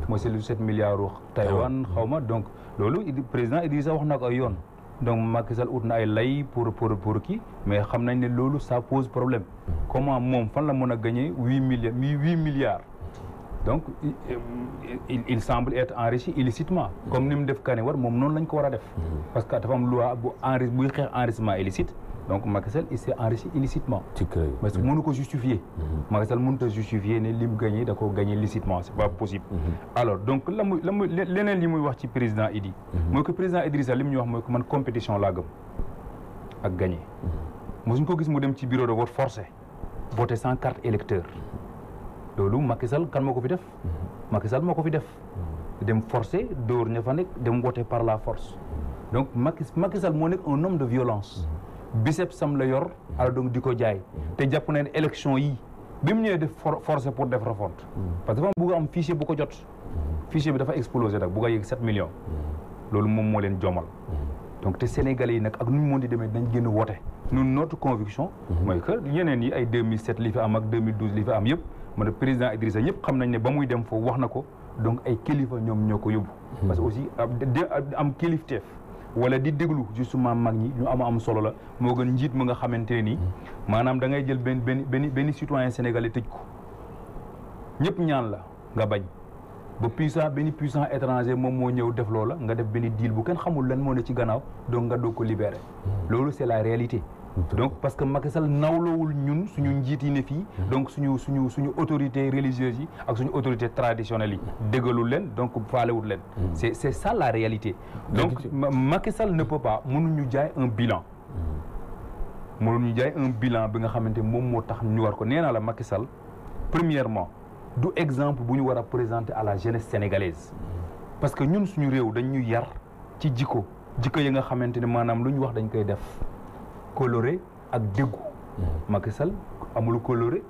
mooy c'est 7 milliards wax Taïwan xaw ma donc loolu président Idrissa wax na ko ay yoon donc Macky Sall ut na ay lay pour kii mais xam nañ ne loolu ça pose problème comment moom fan la mën a gagner 8 milliards donc il semble être enrichi illicitement comme ni mu def Kané Wade moom noonu lañ ko war a def parce que dafa am loi buy xeex enrichissement illicite donc Macky Sall il s'est enrichi illicitement parce que mënu ko justifier Macky Sall mënut a justifier ne li mu gagné da ko gagné illicitement c'est pas possible alors donc leneen li muy wax ci président Idi mooy que président Idrissa li mu ñu wax mooy que man compétition laa gëm ak gagné mosuñ ko gis mu dem ci bureau de vote forcé voter sans carte électeur loolu Macky Sall kan moo ko fi def Macky Sall moo ko fi def dem forcé dóor ña fa nekk dem voter par la force donc Macky Sall moo nekk un homme de violence biceps sam la yor alors donc di ko jaay te jàpp na ne élection yi bi mu ñëwee def forcé pour def refonte parce que dafa bugg am fichier bu ko jot fichier bi dafa explosé nag bugg a yëg 7 millions loolu moom moo leen jomal donc te Sénégalais yi nag ak nu mu mën di demee dañ génn voter ñun notre conviction mooy que yeneen yi ay 2007 li fi am ak 2012 li fi am yëpp man président Idrissa ñëpp xam nañ ne ba muy dem foofu wax na ko donc ay kilifa ñoom ñoo ko yóbbu parce que aussi am kilifteef wala di déglu justement mag ñi ñu am solo la moo gën njiit mu nga xamante ne nii maanaam da ngay jël benn citoyen sénégalais tëj ko ñëpp ñaan la nga bañ ba benn puissant étranger moom moo ñëw def loola nga def benn deal bu kenn xamul lan moo ne ci gannaaw donc nga doog ko libérer loolu c'est la réalité donc parce que Macky Sall nawloowul ñun suñu njiit yi ne fii donc suñu autorité religieuse yi ak suñu autorité traditionnelle yi déggalul leen donc faalewul leen c'est ça la réalité donc Macky Sall ne peut pas mënuñu jaay un bilan bi nga xamante moom moo tax ñu war ko nee naa la Macky Sall premièrement du exemple bu ñu war a présenter à la jeunesse sénégalaise parce que ñun suñu réew dañ ñu yar ci jikko yi nga xamante ne maanaam lu ñu wax dañ koy def coloré ak déggu Macky Sall amul coloré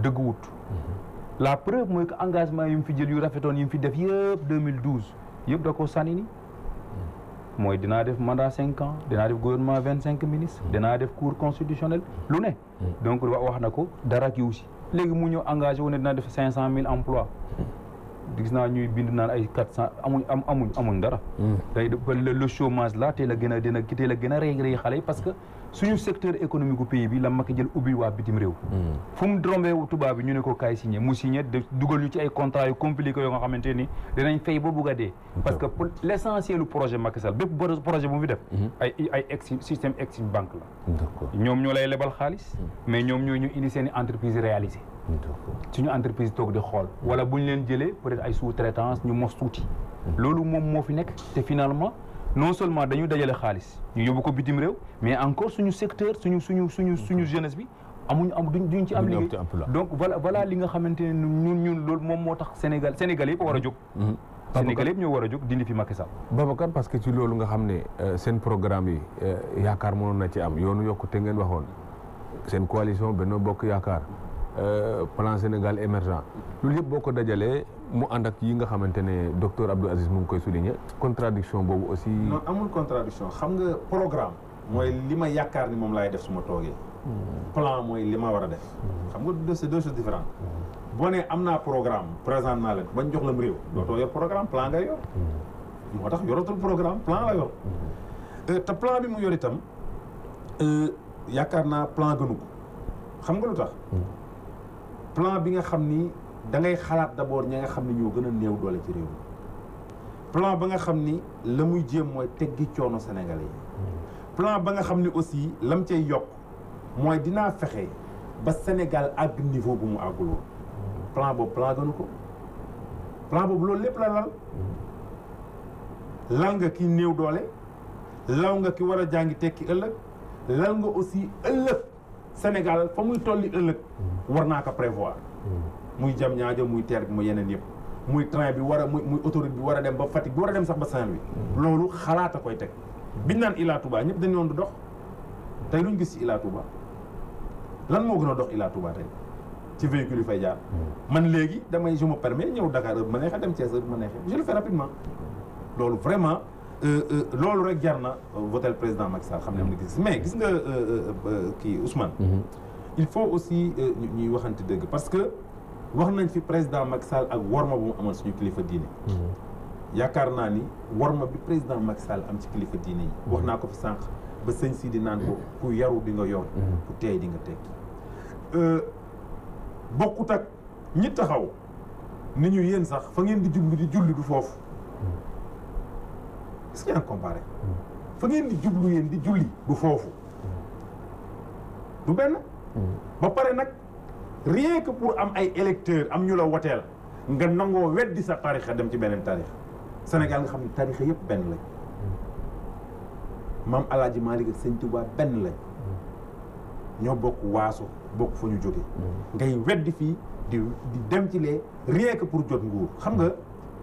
dëgguwut la preuve mooy que engagement yi mu fi jël yu rafetoon yi mu fi def yëpp 2012 yëpp da ko sànni ni mooy dinaa def mandat 5 ans dinaa def gouvernement 25 ministres dinaa def cour constitutionnel lu ne donc wax na ko dara ki aussi léegi mu ñëw engagé wu ne dinaa def 500 000 emplois gis naa ñuy bind naan ay 400 amuñ dara day le chômage là tey la gën a rey xale yi parce que suñu secteur économique u pays bi la Macky jël ubbi waa bitim réew fu mu drombee tubaab bi ñu ne ko kaay signé mu signé dugal ñu ci ay contrats yu compliqués yoo nga xamante ni dinañ fay ba bugg a dee parce que l' essentiel du projet Macky Sall bépp projet bu mu fi def ay système Exim Banque la ñoom ñoo lay lebal xaalis mais ñoom ñoo ñu indi seen i entreprise réalisée suñu entreprise toog di xool wala bu ñu leen jëlee peut-être ay sous-traitance ñu mos tuuti loolu moom moo fi nekk te finalement non seulement dañu dajale xaalis ñu yóbbu ko bitim réew mais encore suñu secteur suñu jeunesse bi duñ ci am liggéey donc voilà li nga xamante ne ñun loolu moom moo tax Sénégal yëpp war a jóg Sénégal yëpp ñoo war a jóg dindi fi Macky Sall Babacar parce que ci loolu nga xam ne seen programme yi yaakaar mënoon na ci am yoonu yokkute ngeen waxoon seen coalition Benno Bokk Yaakaar plan Sénégal émergent loolu yëpp boo ko dajalee mu ànd ak yi nga xamante ne docteur Abdou Aziz mu ngi koy souligner contradiction boobu aussi. non amul contradiction xam nga programme mooy li ma yaakaar ni moom laay def su ma toogee. plan mooy li ma war a def. xam nga c'est deux choses différentes. boo nee am naa programme présent naa leen bañ jox la mu réew. dootoo yor programme plan ngay yor. moo tax yoratul programme plan la yor. te plan bi mu yor itam yaakaar naa plan gënu ko xam nga lu tax. plan bi nga xam ni da ngay xalaat d'abord ñi nga xam ni ñoo gën a néew doole ci réew mi plan ba nga xam ni la muy jéem mooy teggi coono Sénégalais yi plan ba nga xam ni aussi lam cay yokk mooy dinaa fexe ba Sénégal àgg niveau bu mu àggul woon plan boobu plan gënu ko plan boobu loolu lépp la lal nga ki néew doole law nga ki war a jàngi tekki ëllëg lal nga aussi ëllëg Sénégal fa muy tolli ëllëg war naa ko prévoir muy jam ñaajo muy teer bi muy yeneen yëpp muy train bi war a muy autoroute bi war a dem ba Fatick bi war a dem sax ba Saint-Louis loolu xalaat a koy teg biñ naan Ila Touba ñëpp dañu doon du dox tey luñ gis ci Ila Touba lan moo gën a dox Ila Touba tey ci véhicule yi fay jaar man léegi damay je me permets ñëw Dakar heure bu ma neexee dem Thiès heure bu ma neexee je le fais rapidement loolu vraiment loolu rek jar na voter président Macky Sall xam ne am na gis mais gis nga kii Ousmane il faut aussi ñuy waxante dëgg parce que wax nañ fi président Macky Sall ak worma bu mu amal suñu kilifa diine yaakaar naa ni worma bi président Macky Sall am ci kilifa diine yi wax naa ko fi sànq ba sëñ si di naan ko ku yaru di nga yor ku teey di nga tekki bokkut ak ñi taxaw ni ñu yéen sax fa ngeen di jublu di julli du foofu est-ce que yaa ngi comparé fa ngeen di jublu yéen di julli du foofu du benn ba pare nag rien que pour am ay électeurs am ñu la woteel nga nangoo weddi sa tarixa dem ci beneen tarixa Sénégal nga xam ne tarixa yëpp benn lañ maam Alaaji Maalik ak Sëñ Tuubaa benn lañ ñoo bokk waaso bokk fu ñu jóge ngay weddi fii di dem ci lee rien que pour jot nguur xam nga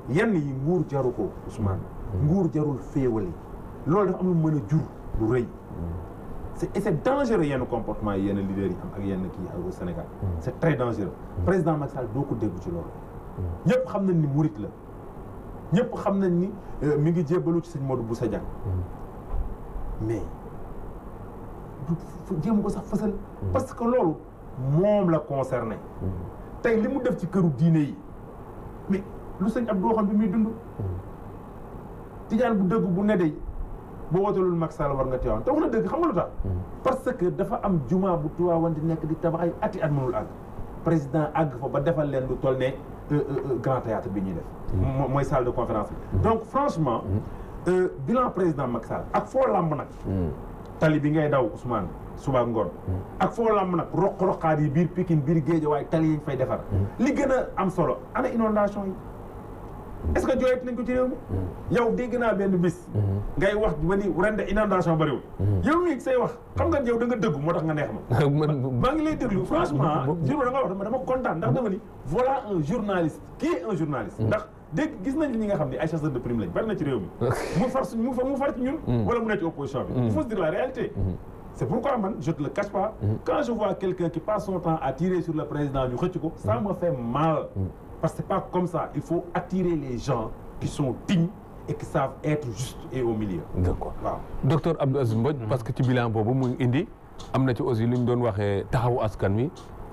yenn yi nguur jaru ko Ousmane nguur jarul féewali loolu dafa am lu mën a jur lu rëy c'est dangereux yenn comportement yi yenn leaders yi am ak yenn kii au Sénégal c'est très dangereux président Macky Sall doo ko dégg ci loolu ñëpp xam nañ ni murit la ñëpp xam nañ ni mi ngi jébbalu ci sëñ Modou Boussa Diagne mais du jéem ko sax fësal parce que loolu moom la concerné tey li mu def ci këru diine yi mais lu sëñ Abdou waxoon bi muy dund tijaan bu dëgg bu ne dey boo wotalul Macky Sall war nga teewaan te wax na dëgg xam nga lu tax parce que dafa am juma bu Tiwaawan di nekk di tabax ay ati at mënul àgg président àgg fa ba defal leen lu toll ne grand théâtre bi ñuy def mooy salle de conférence bi donc franchement bilan président Macky Sall ak foo làmb nag tali bi ngay daw Ousmane suba ngoon ak foo lamb nag roq-roqaat yi biir Pikine biir Guédiawaye tali yi fay defar li gën a am solo ana inondation yi est-ce que jooyat nañ ko ci réew mi yow dégg naa benn bis ngay wax ba ni ren de inondation bariwul yow mii say wax xam nga yow da nga dëggu moo tax nga neex ma maa ngi lay déglu franchement jour da nga wax dama kontaan ndax dama ni voilà un journaliste qui est un journaliste ndax dégg gis nañ ñi nga xam ne ay chasseurs de prime lañ bari na ci réew mi mu far ci ñun wala mu nekk ci opposition bi il faut se dire la réalité c'est pourquoi man je te le cache pas quand je vois quelqu'un qui passe son temps à tirer sur le président ñu xëcc ko ça me fait mal parce que c'est pas comme ça il faut attirer les gens qui sont dignes et qui savent être justes et au milieu. d'accord waaw docteur Abdou Aziz Mbodj parce que ci bilan boobu mu indi am na ci aussi lu ñu doon waxee taxawu askan wi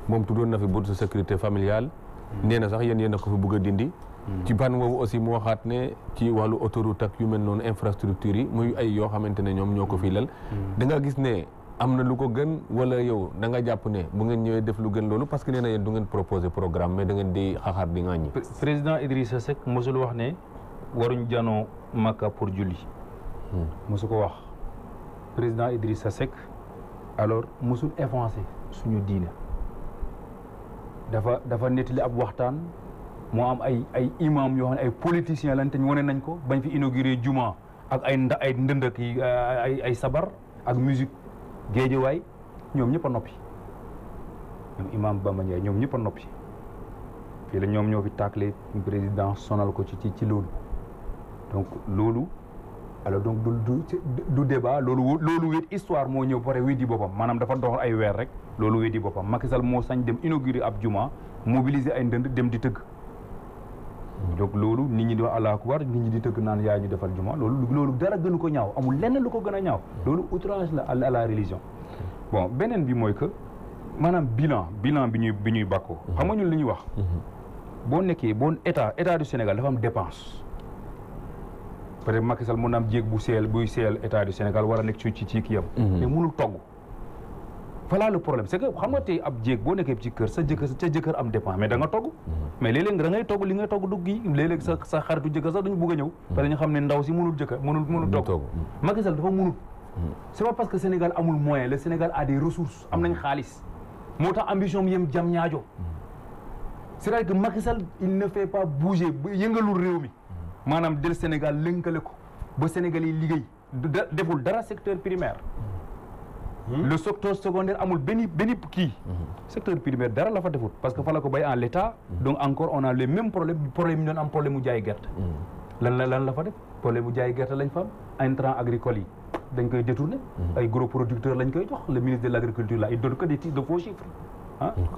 moom tuddoon na fi bourse sécurité familiale nee na sax yéen a ko fi bëgg a dindi ci ban woowu aussi mu waxaat ne ci wàllu autoroute ak yu mel noonu infrastructure yi muy ay yoo xamante ne ñoom ñoo ko fi lal da nga gis ne am na lu ko gën wala yow da nga jàpp ne bu ngeen ñëwee def lu gën loolu parce que nee na yéen du ngeen proposer programme mais da ngeen di xaxaar di ŋàññi. président Idrissa Seck mosul wax ne waruñ janoo Makka pour julli mosu ko wax président Idrissa Seck alors mosul avancé suñu diine dafa nettali ab waxtaan moo am ay imam yoo xam ne ay politiciens lañ te ñu wane nañ ko bañ fi inauguré juma ak ay ndëndëk yi ay sabar ak musique Géejawaay ñoom ñëpp a noppi ñoom imam Bamba Ndiaye ñoom ñëpp a noppi fii la ñoom ñoo fi tàkkale président sonal ko ci loolu donc loolu alors donc du débat loolu wéet histoire moo ñëw pare weddi boppam maanaam dafa doxal ay weer rek loolu weddi boppam Macky Sall moo sañ dem inaugurer ab juma mobiliser ay ndënd dem di tëgg donc loolu nit ñi di wax Allahu akbar nit ñi di tëgg naan yaa ñu defal juma loolu dara gënu ko ñaaw amul lenn lu ko gën a ñaaw loolu outrage la à la religion bon beneen bi mooy que maanaam bilan bi ñuy bàkkoo xam nga ñun li ñuy wax boo nekkee état du Sénégal dafa am dépense peut-être Macky Sall mun na am jéeg buy seel état du Sénégal war a nekk ci kii yam mais mënul togg voilà le problème c'est que xam nga tey ab jéeg boo nekkee ci kër sa jëkkër am dépense mais da nga togg mais léeg-léeg da ngay togg li ngay togg dugg yi léeg-léeg sa xaritu jëkkër sax duñu bëgg a ñëw parce que ñu xam ne ndaw si mënul togg Macky Sall dafa mënul c'est pas parce que Sénégal amul moyen le Sénégal a des ressources am nañ xaalis moo tax ambition bi yem jam ñaajo c'est-à-dire que Macky Sall il ne fait pas bouger yëngalul réew mi maanaam del Sénégal lënkale ko ba Sénégal yi liggéey deful dara secteur primaire le secteur secondaire amul benn kii secteur primaire dara la fa defut parce que fa la ko bay en l'état donc encore on a les mêmes problème yi ñu doon am problème mu jaay gerte lan la fa def problème mu jaay gerte lañ fa am intrants agricoles yi dañ koy détourner ay gros producteurs lañ koy jox le ministre de l'agriculture là il donne que des titres de faux chiffres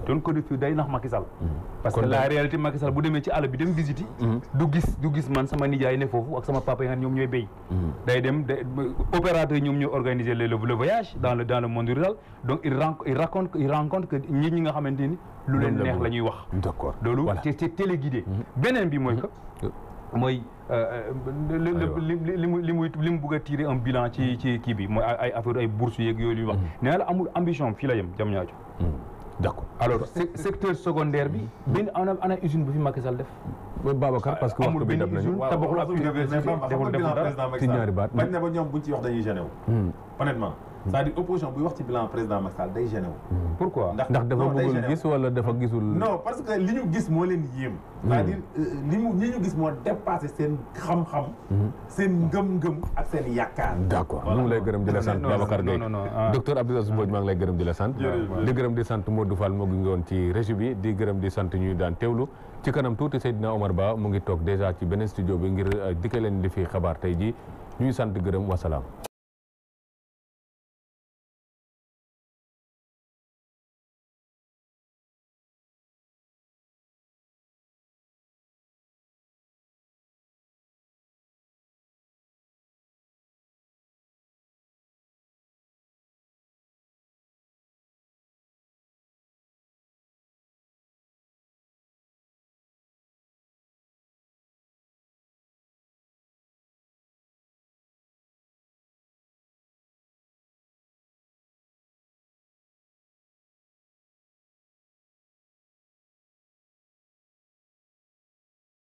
doon ko def day nax Macky Sall parce que la réalité Macky Sall bu demee ci àll bi dem visite du gis man sama nijaay ne foofu ak sama papa yi nga ñoom ñooy béy day dem opérateur ñoom ñooy organiser le voyage dans le monde rural donc il rencontre que nit ñi nga xamante ni lu leen neex la ñuy wax d'accord loolu c'est téléguidé beneen bi mooy que mooy li mu bëgg a tirer un bilan ci kii bi mooy ay affaire ay bourses yeeg yooyu wax nee la amul ambition fii la yem jam ñaajo d'accord alors secteur secondaire bi benn ana usine bu fi Macky Sall def Babacar parce que amul benn usine tabaxul ab université deful dara ci ñaari baat bañ na ba ñoom buñ ci wax dañuy gêné wu honnêtement c'est-à-dire opposition buy wax ci bilan président Macky Sall day gêné wu pourquoi ndax dafa bëggul gis wala dafa gisul non parce que li ñu gis moo leen yéem c'est-à-dire ñi ñu gis moo dépassé seen xam-xam seen ngëm-ngëm ak seen yaakaar d'accord ñu ngi lay gërëm di la sant Babacar Gueye docteur Abdou Aziz Mbodj maa ngi lay gërëm di la sant di gërëm di sant Modou Fall moo ngi woon ci régie bi di gërëm di sant ñuy daan teewlu ci kanam tuuti Seydina Omar Ba mu ngi toog déjà ci beneen studio bi ngir dikke leen di fi xabaar tey ji ñuy sant gërëm wasalaam